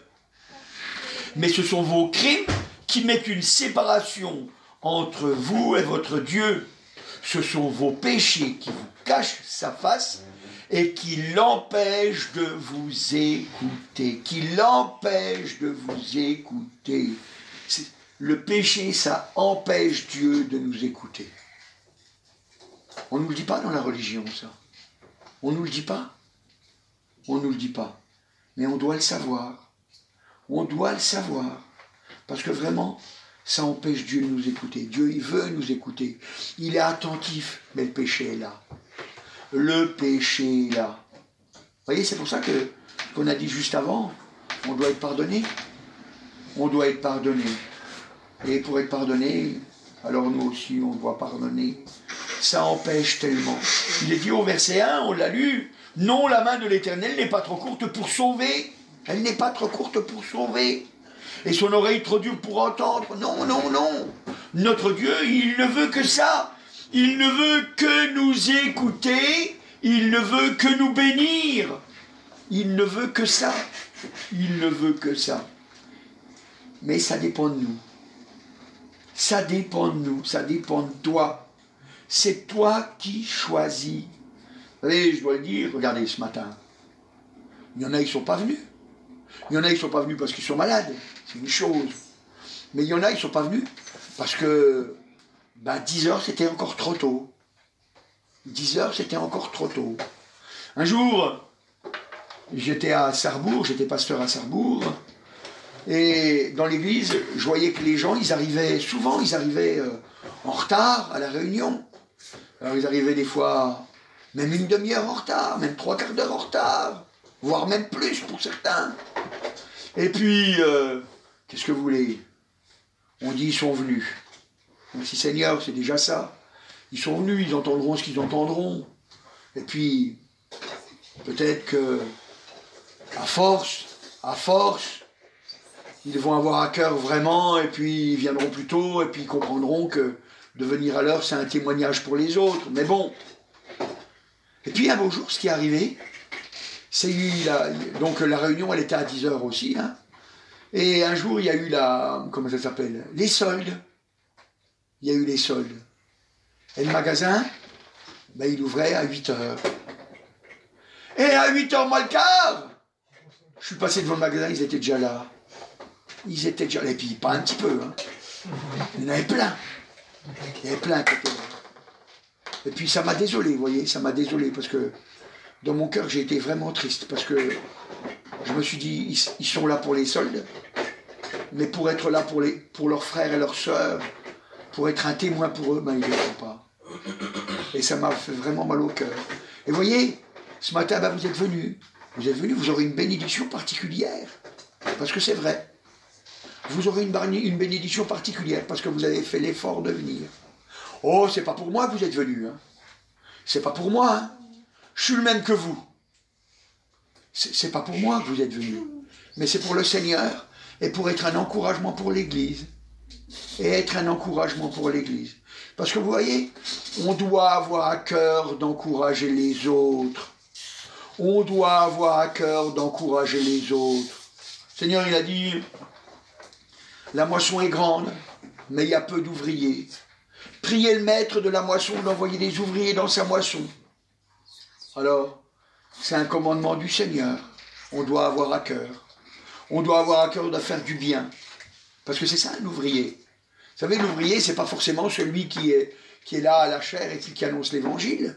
« Mais ce sont vos crimes qui mettent une séparation entre vous et votre Dieu. Ce sont vos péchés qui vous cachent sa face et qui l'empêchent de vous écouter. » Qui l'empêchent de vous écouter. Le péché, ça empêche Dieu de nous écouter. On ne nous le dit pas dans la religion, ça. On ne nous le dit pas. On ne nous le dit pas. Mais on doit le savoir. On doit le savoir. Parce que vraiment, ça empêche Dieu de nous écouter. Dieu, il veut nous écouter. Il est attentif, mais le péché est là. Le péché est là. Vous voyez, c'est pour ça qu'on a dit juste avant, on doit être pardonné. On doit être pardonné. Et pour être pardonné, alors nous aussi, on doit pardonner. Ça empêche tellement. Il est dit au verset 1, on l'a lu, Non, la main de l'Éternel n'est pas trop courte pour sauver. Elle n'est pas trop courte pour sauver. Et son oreille trop dure pour entendre. Non, non, non. Notre Dieu, il ne veut que ça. Il ne veut que nous écouter. Il ne veut que nous bénir. Il ne veut que ça. Il ne veut que ça. Mais ça dépend de nous. Ça dépend de nous. Ça dépend de toi. C'est toi qui choisis. Vous savez, je dois le dire, regardez ce matin. Il y en a, ils ne sont pas venus. Il y en a, ils ne sont pas venus parce qu'ils sont malades. C'est une chose. Mais il y en a, ils ne sont pas venus parce que 10 heures, c'était encore trop tôt. 10 heures, c'était encore trop tôt. Un jour, j'étais à Sarrebourg, j'étais pasteur à Sarrebourg, et dans l'église, je voyais que les gens, ils arrivaient en retard à la réunion. Alors ils arrivaient des fois même une demi-heure en retard, même 3/4 d'heure en retard, voire même plus pour certains. Et puis, qu'est-ce que vous voulez? On dit ils sont venus. Merci Seigneur, c'est déjà ça. Ils sont venus, ils entendront ce qu'ils entendront. Et puis, peut-être que, à force, ils vont avoir à cœur vraiment, et puis ils viendront plus tôt, et puis ils comprendront que de venir à l'heure, c'est un témoignage pour les autres. Mais bon. Et puis un beau jour, ce qui est arrivé, c'est donc la réunion, elle était à 10 heures aussi, hein. Et un jour, il y a eu comment ça s'appelle? Les soldes. Il y a eu les soldes. Et le magasin, il ouvrait à 8 heures. Et à 8 heures moins le quart, je suis passé devant le magasin, ils étaient déjà là. Ils étaient déjà là, et puis pas un petit peu, hein. Il y en avait plein. Il y avait plein qui étaient là. Et puis ça m'a désolé, vous voyez, ça m'a désolé, parce que dans mon cœur, j'ai été vraiment triste, parce que je me suis dit, ils sont là pour les soldes, mais pour être là pour leurs frères et leurs sœurs, pour être un témoin pour eux, ils ne le font pas. Et ça m'a fait vraiment mal au cœur. Et vous voyez, ce matin, vous êtes venus, vous aurez une bénédiction particulière, parce que c'est vrai. Vous aurez une bénédiction particulière, parce que vous avez fait l'effort de venir. Oh, c'est pas pour moi que vous êtes venus, hein. C'est pas pour moi, hein. Je suis le même que vous. C'est pas pour moi que vous êtes venus, mais c'est pour le Seigneur, et pour être un encouragement pour l'Église. Et être un encouragement pour l'Église. Parce que vous voyez, on doit avoir à cœur d'encourager les autres. On doit avoir à cœur d'encourager les autres. Le Seigneur, il a dit, la moisson est grande, mais il y a peu d'ouvriers. Priez le maître de la moisson d'envoyer des ouvriers dans sa moisson. Alors, c'est un commandement du Seigneur. On doit avoir à cœur. On doit avoir à cœur de faire du bien. Parce que c'est ça, l'ouvrier. Vous savez, l'ouvrier, c'est pas forcément celui qui est là à la chair et qui annonce l'évangile.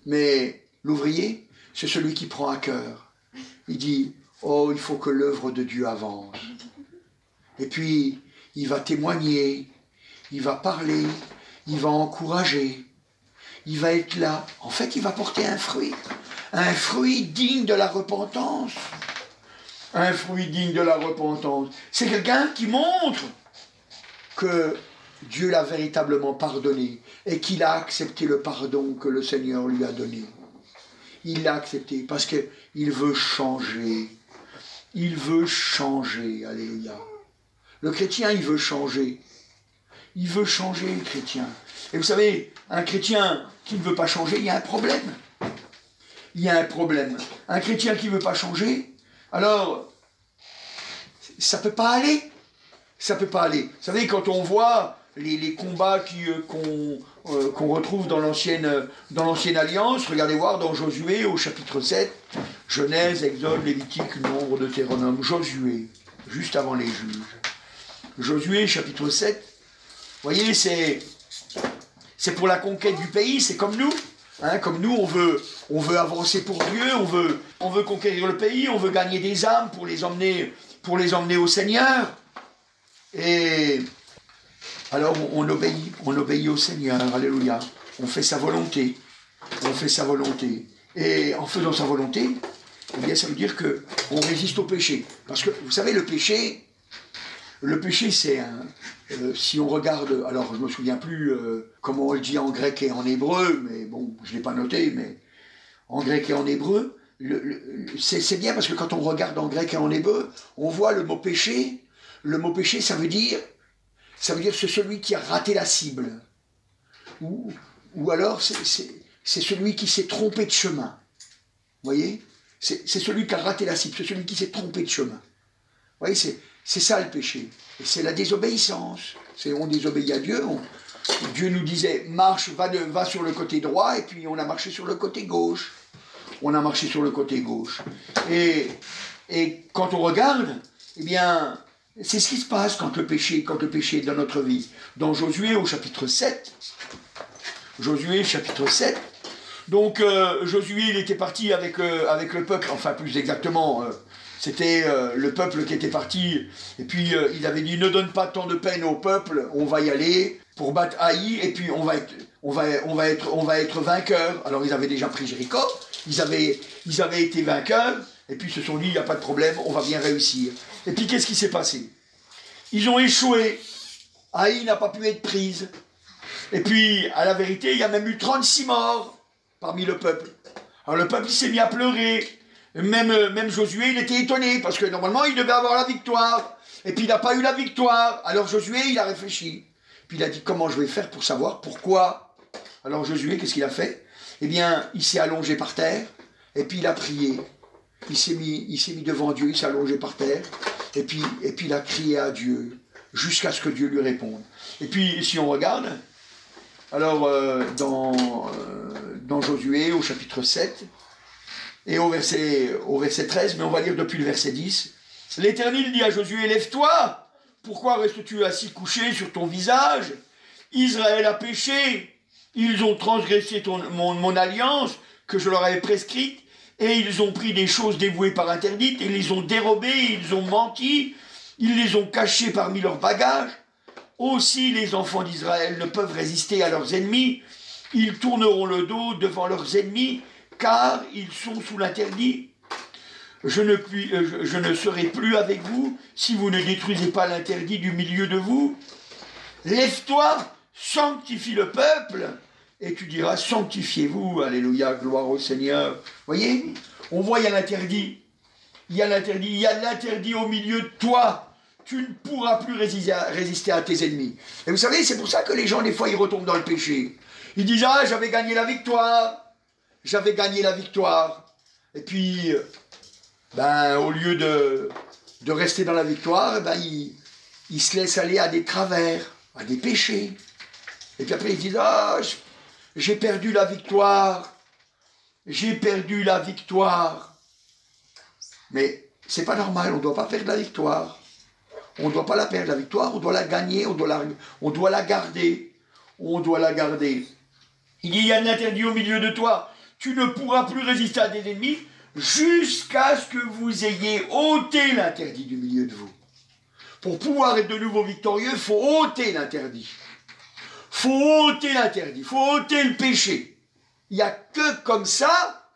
Mais l'ouvrier, c'est celui qui prend à cœur. Il dit, oh, il faut que l'œuvre de Dieu avance. Et puis, il va témoigner, il va parler, il va encourager, il va être là. En fait, il va porter un fruit digne de la repentance. Un fruit digne de la repentance. C'est quelqu'un qui montre que Dieu l'a véritablement pardonné et qu'il a accepté le pardon que le Seigneur lui a donné. Il l'a accepté parce qu'il veut changer. Il veut changer, alléluia. Le chrétien, il veut changer. Il veut changer, le chrétien. Et vous savez, un chrétien qui ne veut pas changer, il y a un problème. Il y a un problème. Un chrétien qui ne veut pas changer, alors, ça ne peut pas aller. Ça ne peut pas aller. Vous savez, quand on voit les combats qu'on retrouve dans l'ancienne alliance, regardez voir dans Josué au chapitre 7, Genèse, Exode, Lévitique, Nombre, Deutéronome, Josué, juste avant les juges. Josué, chapitre 7, vous voyez, c'est pour la conquête du pays, c'est comme nous. Hein, comme nous, on veut avancer pour Dieu, on veut conquérir le pays, on veut gagner des âmes pour les emmener au Seigneur. Et alors on obéit au Seigneur, alléluia. On fait sa volonté. Et en faisant sa volonté, eh bien, ça veut dire qu'on résiste au péché. Parce que, vous savez, le péché, c'est si on regarde, alors je ne me souviens plus comment on le dit en grec et en hébreu, mais bon, je ne l'ai pas noté, mais en grec et en hébreu, c'est bien parce que quand on regarde en grec et en hébreu, on voit le mot péché. Le mot péché, ça veut dire c'est celui qui a raté la cible. Ou alors c'est celui qui s'est trompé de chemin. Vous voyez? C'est celui qui a raté la cible, c'est celui qui s'est trompé de chemin. Vous voyez, c'est ça le péché. Et c'est la désobéissance. On désobéit à Dieu. Dieu nous disait, marche, va sur le côté droit, et puis on a marché sur le côté gauche. On a marché sur le côté gauche. Et quand on regarde, eh bien, c'est ce qui se passe quand le péché est dans notre vie. Dans Josué, au chapitre 7, Josué, chapitre 7, donc Josué, il était parti avec le peuple, enfin plus exactement, c'était le peuple qui était parti, et puis il avait dit, ne donne pas tant de peine au peuple, on va y aller pour battre Haï, et puis on va être vainqueurs. Alors ils avaient déjà pris Jéricho, ils avaient été vainqueurs, et puis ils se sont dit, il n'y a pas de problème, on va bien réussir. Et puis qu'est-ce qui s'est passé? Ils ont échoué, Haï n'a pas pu être prise. Et puis, à la vérité, il y a même eu 36 morts parmi le peuple. Alors le peuple, il s'est mis à pleurer. Même Josué, il était étonné, parce que normalement, il devait avoir la victoire. Et puis, il n'a pas eu la victoire. Alors Josué, il a réfléchi. Puis il a dit, comment je vais faire pour savoir pourquoi? Alors Josué, qu'est-ce qu'il a fait? Eh bien, il s'est allongé par terre, et puis il a prié. Il s'est mis devant Dieu, il s'est allongé par terre, et puis il a crié à Dieu, jusqu'à ce que Dieu lui réponde. Et puis, si on regarde... Alors, dans Josué, au chapitre 7, et au verset 13, mais on va lire depuis le verset 10, « L'Éternel dit à Josué, lève-toi, pourquoi restes-tu assis couché sur ton visage? Israël a péché, ils ont transgressé mon alliance que je leur avais prescrite, et ils ont pris des choses dévouées par interdites, ils les ont dérobées, ils ont menti, ils les ont cachées parmi leurs bagages. Aussi les enfants d'Israël ne peuvent résister à leurs ennemis, ils tourneront le dos devant leurs ennemis, car ils sont sous l'interdit. Je ne serai plus avec vous si vous ne détruisez pas l'interdit du milieu de vous. Lève-toi, sanctifie le peuple, et tu diras, sanctifiez-vous, alléluia, gloire au Seigneur. Voyez, on voit, il y a l'interdit. Il y a l'interdit au milieu de toi. Tu ne pourras plus résister à tes ennemis. Et vous savez, c'est pour ça que les gens, des fois, ils retombent dans le péché. Ils disent, ah, j'avais gagné la victoire. J'avais gagné la victoire. Et puis, au lieu de rester dans la victoire, ils se laissent aller à des travers, à des péchés. Et puis après, ils disent, ah, j'ai perdu la victoire. J'ai perdu la victoire. Mais c'est pas normal, on ne doit pas perdre la victoire. On ne doit pas la perdre, la victoire, on doit la gagner, on doit la garder. On doit la garder. Il y a un interdit au milieu de toi. Tu ne pourras plus résister à tes ennemis jusqu'à ce que vous ayez ôté l'interdit du milieu de vous. Pour pouvoir être de nouveau victorieux, il faut ôter l'interdit. Il faut ôter l'interdit, il faut ôter le péché. Il n'y a que comme ça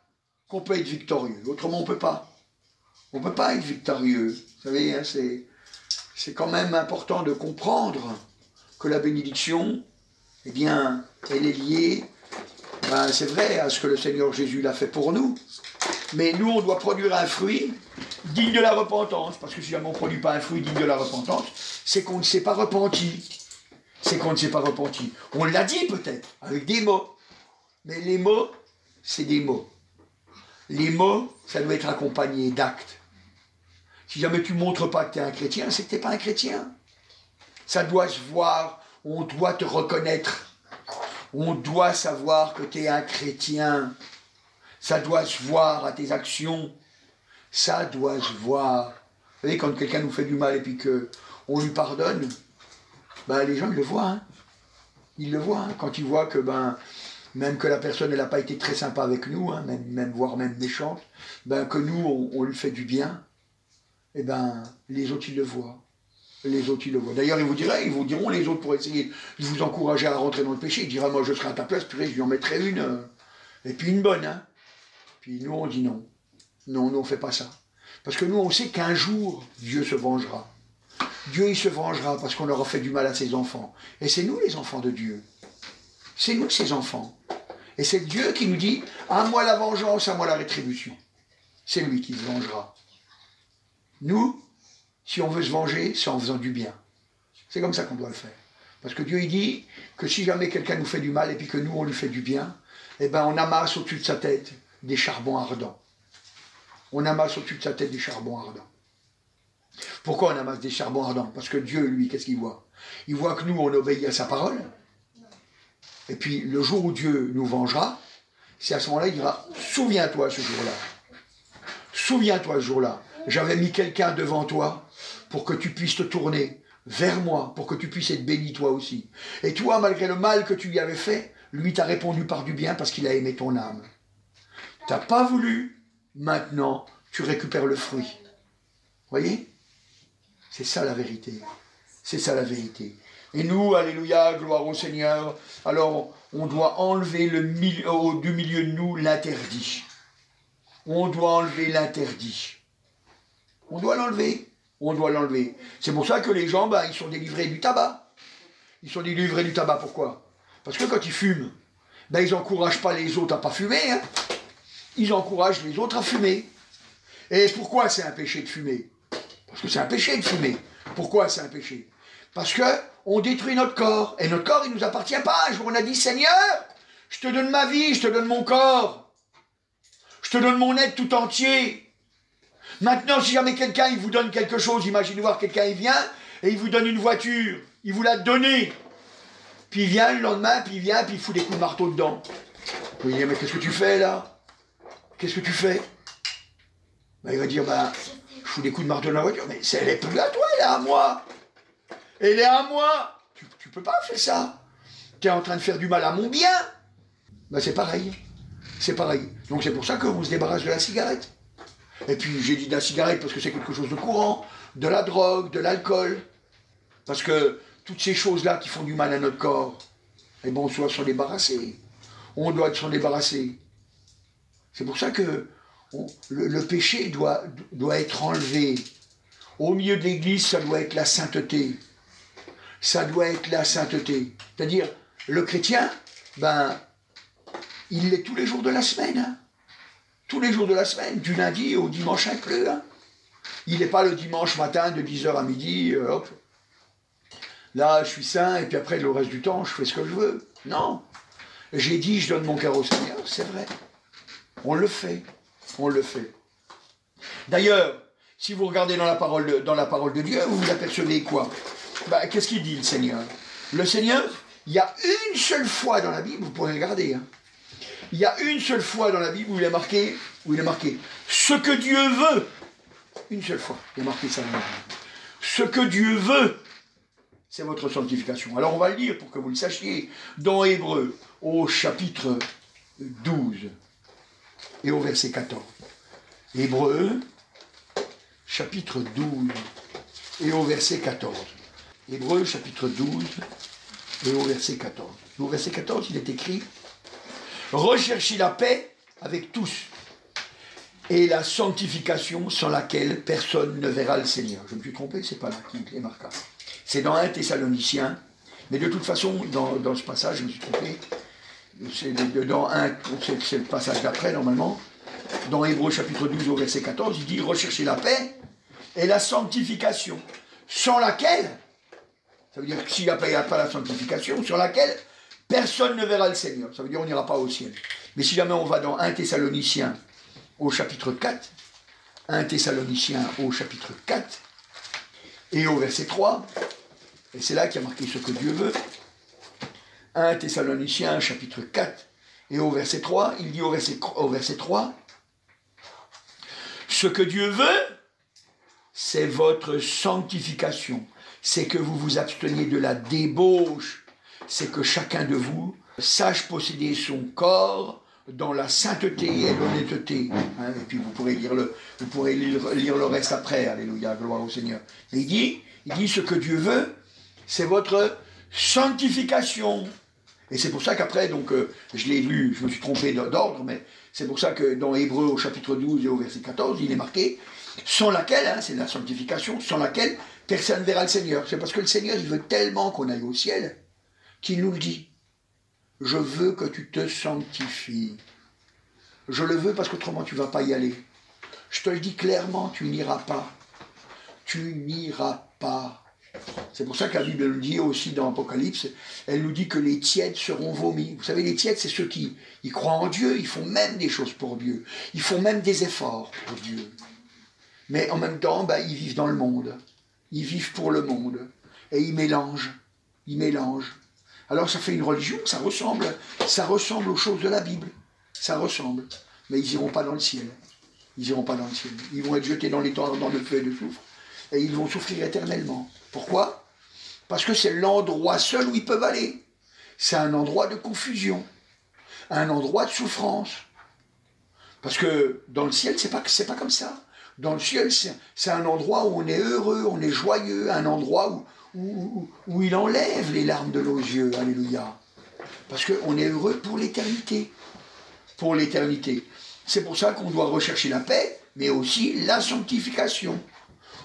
qu'on peut être victorieux. Autrement, on ne peut pas. On ne peut pas être victorieux. Vous savez, hein, c'est quand même important de comprendre que la bénédiction, eh bien, elle est liée, c'est vrai, à ce que le Seigneur Jésus l'a fait pour nous. Mais nous, on doit produire un fruit digne de la repentance. Parce que si jamais on ne produit pas un fruit digne de la repentance, c'est qu'on ne s'est pas repenti. C'est qu'on ne s'est pas repenti. On l'a dit peut-être, avec des mots. Mais les mots, c'est des mots. Les mots, ça doit être accompagné d'actes. Si jamais tu ne montres pas que tu es un chrétien, c'est que tu n'es pas un chrétien. Ça doit se voir, on doit te reconnaître. On doit savoir que tu es un chrétien. Ça doit se voir à tes actions. Ça doit se voir. Vous savez, quand quelqu'un nous fait du mal et puis qu'on lui pardonne, les gens ils le voient. Hein. Ils le voient. Hein. Quand ils voient que même que la personne n'a pas été très sympa avec nous, hein, voire même méchante, que nous on lui fait du bien, et les autres ils le voient. Les autres ils le voient. D'ailleurs ils vous diront les autres pour essayer de vous encourager à rentrer dans le péché, ils diront moi je serai à ta place, purée, je lui en mettrai une, et puis une bonne. Hein. Puis nous on dit non. Non, nous on ne fait pas ça. Parce que nous on sait qu'un jour Dieu se vengera. Dieu il se vengera parce qu'on aura fait du mal à ses enfants. Et c'est nous les enfants de Dieu. C'est nous ses enfants. Et c'est Dieu qui nous dit, à moi la vengeance, à moi la rétribution. C'est lui qui se vengera. Nous, si on veut se venger, c'est en faisant du bien. C'est comme ça qu'on doit le faire. Parce que Dieu, il dit que si jamais quelqu'un nous fait du mal et puis que nous, on lui fait du bien, eh ben, on amasse au-dessus de sa tête des charbons ardents. On amasse au-dessus de sa tête des charbons ardents. Pourquoi on amasse des charbons ardents? Parce que Dieu, lui, qu'est-ce qu'il voit? Il voit que nous, on obéit à sa parole. Et puis, le jour où Dieu nous vengera, c'est à ce moment-là, il dira, souviens-toi ce jour-là. Souviens-toi ce jour-là. J'avais mis quelqu'un devant toi pour que tu puisses te tourner vers moi, pour que tu puisses être béni toi aussi. Et toi, malgré le mal que tu lui avais fait, lui t'a répondu par du bien parce qu'il a aimé ton âme. T'as pas voulu, maintenant, tu récupères le fruit. Voyez? C'est ça la vérité. C'est ça la vérité. Et nous, alléluia, gloire au Seigneur, alors on doit enlever du milieu de nous l'interdit. On doit enlever l'interdit. On doit l'enlever. On doit l'enlever. C'est pour ça que les gens, ils sont délivrés du tabac. Ils sont délivrés du tabac, pourquoi? Parce que quand ils fument, ils n'encouragent pas les autres à ne pas fumer. Hein. Ils encouragent les autres à fumer. Et pourquoi c'est un péché de fumer? Parce que c'est un péché de fumer. Pourquoi c'est un péché? Parce qu'on détruit notre corps. Et notre corps, il ne nous appartient pas. Un jour, on a dit, Seigneur, je te donne ma vie, je te donne mon corps. Je te donne mon être tout entier. Maintenant, si jamais quelqu'un, il vous donne quelque chose, imaginez voir quelqu'un, il vient, et il vous donne une voiture. Il vous l'a donnée. Puis il vient le lendemain, puis il fout des coups de marteau dedans. Vous lui dites, mais qu'est-ce que tu fais, là? Qu'est-ce que tu fais? Il va dire, je fous des coups de marteau dans la voiture. Mais elle est plus à toi, elle est à moi. Elle est à moi. Tu peux pas faire ça. Tu es en train de faire du mal à mon bien. C'est pareil. C'est pareil. Donc c'est pour ça que vous se débarrassez de la cigarette. Et puis j'ai dit de la cigarette parce que c'est quelque chose de courant, de la drogue, de l'alcool. Parce que toutes ces choses-là qui font du mal à notre corps, on doit s'en débarrasser. On doit s'en débarrasser. C'est pour ça que le péché doit être enlevé. Au milieu de l'église, ça doit être la sainteté. Ça doit être la sainteté. C'est-à-dire, le chrétien, il l'est tous les jours de la semaine. Hein. Tous les jours de la semaine, du lundi au dimanche inclus. Hein. Il n'est pas le dimanche matin de 10h à midi, hop. Là, je suis saint, et puis après, le reste du temps, je fais ce que je veux. Non. J'ai dit, je donne mon cœur au Seigneur, c'est vrai. On le fait. On le fait. D'ailleurs, si vous regardez dans la parole de Dieu, vous vous apercevez quoi? Qu'est-ce qu'il dit, le Seigneur? Le Seigneur, il y a une seule fois dans la Bible, vous pourrez regarder, hein. Il y a une seule fois dans la Bible où il est marqué, ce que Dieu veut. Une seule fois, il est marqué ça dans la Bible. Ce que Dieu veut, c'est votre sanctification. Alors on va le lire pour que vous le sachiez. Dans Hébreux, au chapitre 12 et au verset 14. Hébreux, chapitre 12 et au verset 14. Hébreux, chapitre 12 et au verset 14. Au verset 14, il est écrit: recherchez la paix avec tous et la sanctification sans laquelle personne ne verra le Seigneur. Je me suis trompé, c'est pas là qui est marqué. C'est dans 1 Thessaloniciens, mais de toute façon, dans ce passage, je me suis trompé. C'est le passage d'après, normalement. Dans Hébreux chapitre 12 au verset 14, il dit: recherchez la paix et la sanctification, sans laquelle, ça veut dire que s'il n'y a pas la sanctification, sur laquelle personne ne verra le Seigneur. Ça veut dire qu'on n'ira pas au ciel. Mais si jamais on va dans 1 Thessaloniciens au chapitre 4, 1 Thessaloniciens au chapitre 4, et au verset 3, et c'est là qu'il y a marqué ce que Dieu veut, 1 Thessaloniciens chapitre 4, et au verset 3, il dit au verset 3, ce que Dieu veut, c'est votre sanctification, c'est que vous vous absteniez de la débauche, c'est que chacun de vous sache posséder son corps dans la sainteté et l'honnêteté. Hein, et puis vous pourrez lire le reste après, alléluia, gloire au Seigneur. Et il dit ce que Dieu veut, c'est votre sanctification. Et c'est pour ça qu'après, donc, je l'ai lu, je me suis trompé d'ordre, mais c'est pour ça que dans Hébreux au chapitre 12 et au verset 14, il est marqué, sans laquelle, hein, c'est la sanctification, sans laquelle personne ne verra le Seigneur. C'est parce que le Seigneur, il veut tellement qu'on aille au ciel, qu'il nous le dit. je veux que tu te sanctifies. Je le veux parce qu'autrement tu ne vas pas y aller. Je te le dis clairement, tu n'iras pas. Tu n'iras pas. C'est pour ça que la Bible nous dit aussi dans l'Apocalypse, elle nous dit que les tièdes seront vomis. Vous savez, les tièdes, c'est ceux qui ils croient en Dieu, ils font même des choses pour Dieu. Ils font même des efforts pour Dieu. Mais en même temps, ils vivent dans le monde. Ils vivent pour le monde. Et ils mélangent. Ils mélangent. Alors ça fait une religion, ça ressemble aux choses de la Bible. Ça ressemble. Mais ils n'iront pas dans le ciel. Ils n'iront pas dans le ciel. Ils vont être jetés dans les temps, dans le feu et le soufre. Et ils vont souffrir éternellement. Pourquoi? Parce que c'est l'endroit seul où ils peuvent aller. C'est un endroit de confusion. Un endroit de souffrance. Parce que dans le ciel, c'est pas comme ça. Dans le ciel, c'est un endroit où on est heureux, on est joyeux, un endroit où il enlève les larmes de nos yeux. Alléluia. Parce qu'on est heureux pour l'éternité. Pour l'éternité. C'est pour ça qu'on doit rechercher la paix, mais aussi la sanctification.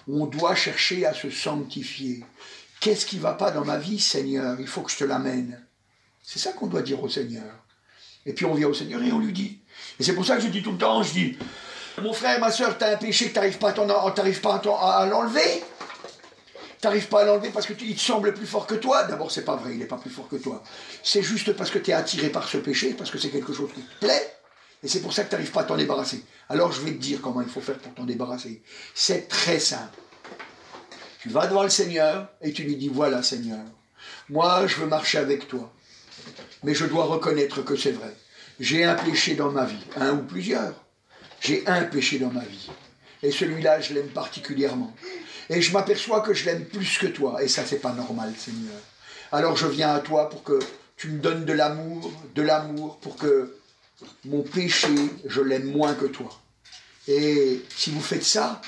On doit chercher à se sanctifier. Qu'est-ce qui ne va pas dans ma vie, Seigneur? Il faut que je te l'amène. C'est ça qu'on doit dire au Seigneur. Et puis on vient au Seigneur et on lui dit. Et c'est pour ça que je dis tout le temps, je dis, mon frère, ma soeur, tu as un péché que tu n'arrives pas à l'enlever. Tu n'arrives pas à l'enlever parce qu'il te semble plus fort que toi. D'abord, c'est pas vrai, il n'est pas plus fort que toi. C'est juste parce que tu es attiré par ce péché, parce que c'est quelque chose qui te plaît. Et c'est pour ça que tu n'arrives pas à t'en débarrasser. Alors je vais te dire comment il faut faire pour t'en débarrasser. C'est très simple. Tu vas devant le Seigneur et tu lui dis, voilà Seigneur, moi je veux marcher avec toi. Mais je dois reconnaître que c'est vrai. J'ai un péché dans ma vie, un ou plusieurs. J'ai un péché dans ma vie. Et celui-là, je l'aime particulièrement. Et je m'aperçois que je l'aime plus que toi. Et ça, c'est pas normal, Seigneur. Alors je viens à toi pour que tu me donnes de l'amour, pour que mon péché, je l'aime moins que toi. Et si vous faites ça,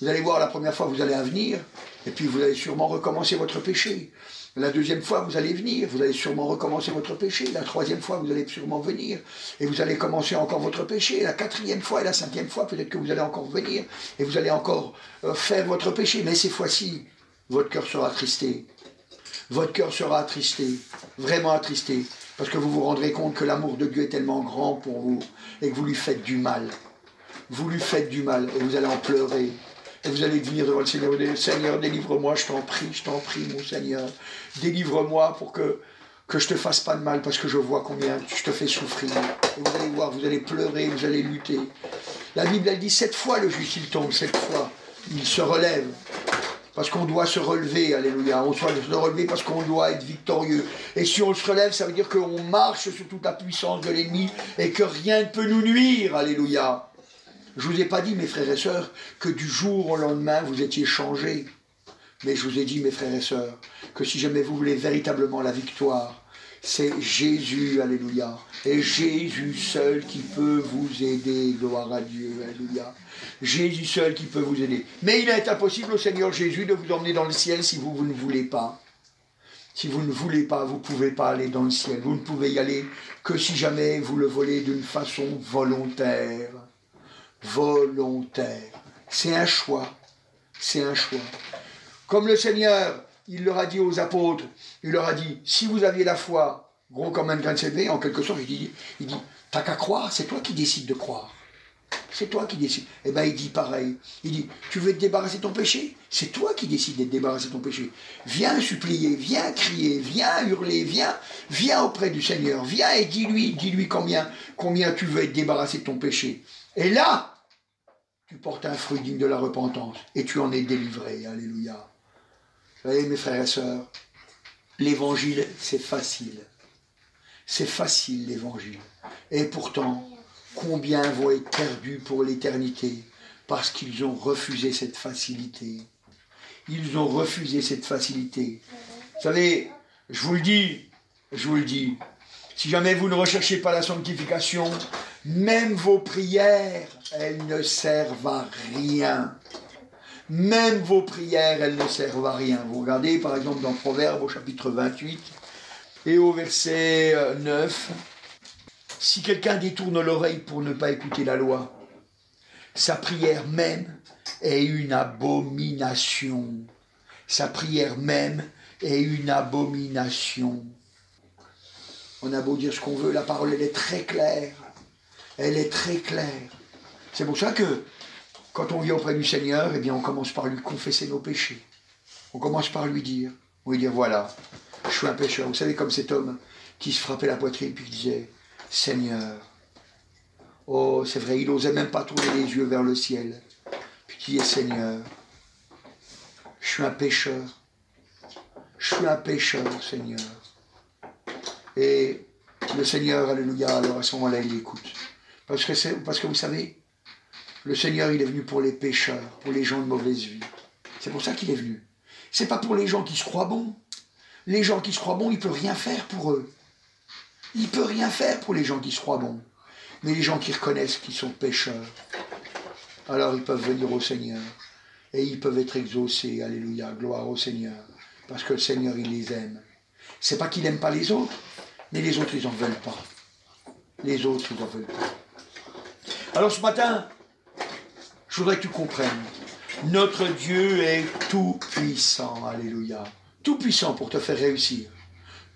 vous allez voir la première fois, vous allez venir, et puis vous allez sûrement recommencer votre péché. La deuxième fois, vous allez venir, vous allez sûrement recommencer votre péché. La troisième fois, vous allez sûrement venir, et vous allez commencer encore votre péché. La quatrième fois et la cinquième fois, peut-être que vous allez encore venir, et vous allez encore faire votre péché. Mais ces fois-ci, votre cœur sera attristé. Votre cœur sera attristé, vraiment attristé, parce que vous vous rendrez compte que l'amour de Dieu est tellement grand pour vous, et que vous lui faites du mal. Vous lui faites du mal, et vous allez en pleurer. Et vous allez venir devant le Seigneur, Seigneur, délivre-moi, je t'en prie, mon Seigneur. Délivre-moi pour que je te fasse pas de mal, parce que je vois combien je te fais souffrir. Et vous allez voir, vous allez pleurer, vous allez lutter. La Bible, elle dit 7 fois le juste, il tombe, 7 fois. Il se relève. Parce qu'on doit se relever, alléluia. On doit se relever parce qu'on doit être victorieux. Et si on se relève, ça veut dire qu'on marche sur toute la puissance de l'ennemi et que rien ne peut nous nuire, alléluia. Je ne vous ai pas dit, mes frères et sœurs, que du jour au lendemain, vous étiez changés. Mais je vous ai dit, mes frères et sœurs, que si jamais vous voulez véritablement la victoire, c'est Jésus, alléluia. Et Jésus seul qui peut vous aider, gloire à Dieu, alléluia. Jésus seul qui peut vous aider. Mais il est impossible au Seigneur Jésus de vous emmener dans le ciel si vous ne voulez pas. Si vous ne voulez pas, vous ne pouvez pas aller dans le ciel. Vous ne pouvez y aller que si jamais vous le volez d'une façon volontaire. Volontaire. C'est un choix. C'est un choix. Comme le Seigneur, il leur a dit aux apôtres, il leur a dit, si vous aviez la foi, gros comme un grain de sébé, en quelque sorte, il dit, t'as qu'à croire, c'est toi qui décides de croire. C'est toi qui décides. Eh bien, il dit pareil. Il dit, tu veux te débarrasser de ton péché? C'est toi qui décides de te débarrasser de ton péché. Viens supplier, viens crier, viens hurler, viens auprès du Seigneur. Viens et dis-lui combien tu veux être débarrassé de ton péché. Et là, tu portes un fruit digne de la repentance. Et tu en es délivré. Alléluia. Vous voyez, mes frères et sœurs, l'évangile, c'est facile. C'est facile, l'évangile. Et pourtant, combien vont être perdus pour l'éternité parce qu'ils ont refusé cette facilité. Ils ont refusé cette facilité. Vous savez, je vous le dis, si jamais vous ne recherchez pas la sanctification, même vos prières, elles ne servent à rien. Même vos prières, elles ne servent à rien. Vous regardez par exemple dans Proverbes au chapitre 28 et au verset 9. Si quelqu'un détourne l'oreille pour ne pas écouter la loi, sa prière même est une abomination. Sa prière même est une abomination. On a beau dire ce qu'on veut, la parole, elle est très claire. Elle est très claire. C'est pour ça que, quand on vient auprès du Seigneur, eh bien, on commence par lui confesser nos péchés. On commence par lui dire, voilà, je suis un pécheur. Vous savez, comme cet homme qui se frappait la poitrine, puis qui disait, Seigneur, oh, c'est vrai, il n'osait même pas tourner les yeux vers le ciel. Puis qui disait, Seigneur, je suis un pécheur. Je suis un pécheur, Seigneur. Et le Seigneur, alléluia, alors à ce moment-là, il écoute. Parce que vous savez, le Seigneur, il est venu pour les pécheurs, pour les gens de mauvaise vie. C'est pour ça qu'il est venu. C'est pas pour les gens qui se croient bons. Les gens qui se croient bons, il ne peut rien faire pour eux. Il ne peut rien faire pour les gens qui se croient bons. Mais les gens qui reconnaissent qu'ils sont pécheurs, alors ils peuvent venir au Seigneur. Et ils peuvent être exaucés. Alléluia, gloire au Seigneur. Parce que le Seigneur, il les aime. C'est pas qu'il n'aime pas les autres, mais les autres, ils n'en veulent pas. Les autres, ils n'en veulent pas. Alors ce matin, je voudrais que tu comprennes. Notre Dieu est tout puissant. Alléluia. Tout puissant pour te faire réussir.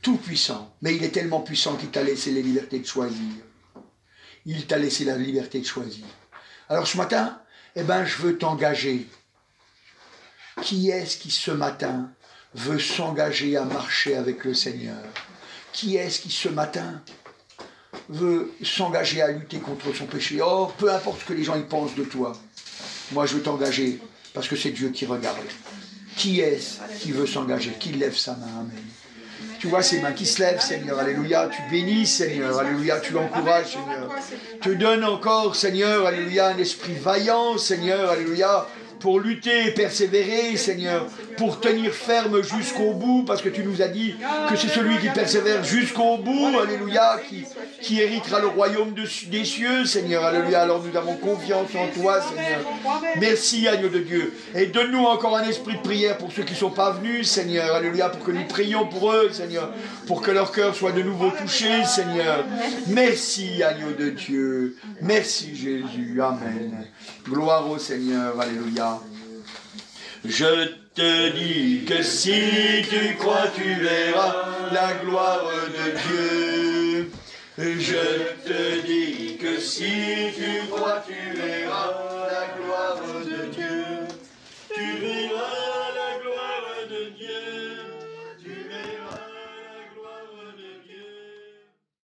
Tout puissant. Mais il est tellement puissant qu'il t'a laissé la liberté de choisir. Il t'a laissé la liberté de choisir. Alors ce matin, eh ben, je veux t'engager. Qui est-ce qui ce matin veut s'engager à marcher avec le Seigneur? Qui est-ce qui ce matin veut s'engager à lutter contre son péché? Oh, peu importe ce que les gens y pensent de toi. Moi, je veux t'engager parce que c'est Dieu qui regarde. Qui est-ce qui veut s'engager? Qui lève sa main? Amen. Tu vois ces mains qui se lèvent, Seigneur, alléluia, tu bénis, Seigneur, alléluia, tu l'encourages, Seigneur. Tu donnes encore, Seigneur, alléluia, un esprit vaillant, Seigneur, alléluia, pour lutter et persévérer, Seigneur, pour tenir ferme jusqu'au bout, parce que tu nous as dit que c'est celui qui persévère jusqu'au bout, alléluia, qui héritera le royaume des cieux, Seigneur, alléluia. Alors nous avons confiance en toi, Seigneur. Merci, agneau de Dieu. Et donne-nous encore un esprit de prière pour ceux qui ne sont pas venus, Seigneur, alléluia, pour que nous prions pour eux, Seigneur, pour que leur cœur soit de nouveau touché, Seigneur. Merci, agneau de Dieu. Merci, Jésus. Amen. Gloire au Seigneur, alléluia. Je te dis que si tu crois, tu verras la gloire de Dieu. Je te dis que si tu crois, tu verras la gloire de Dieu.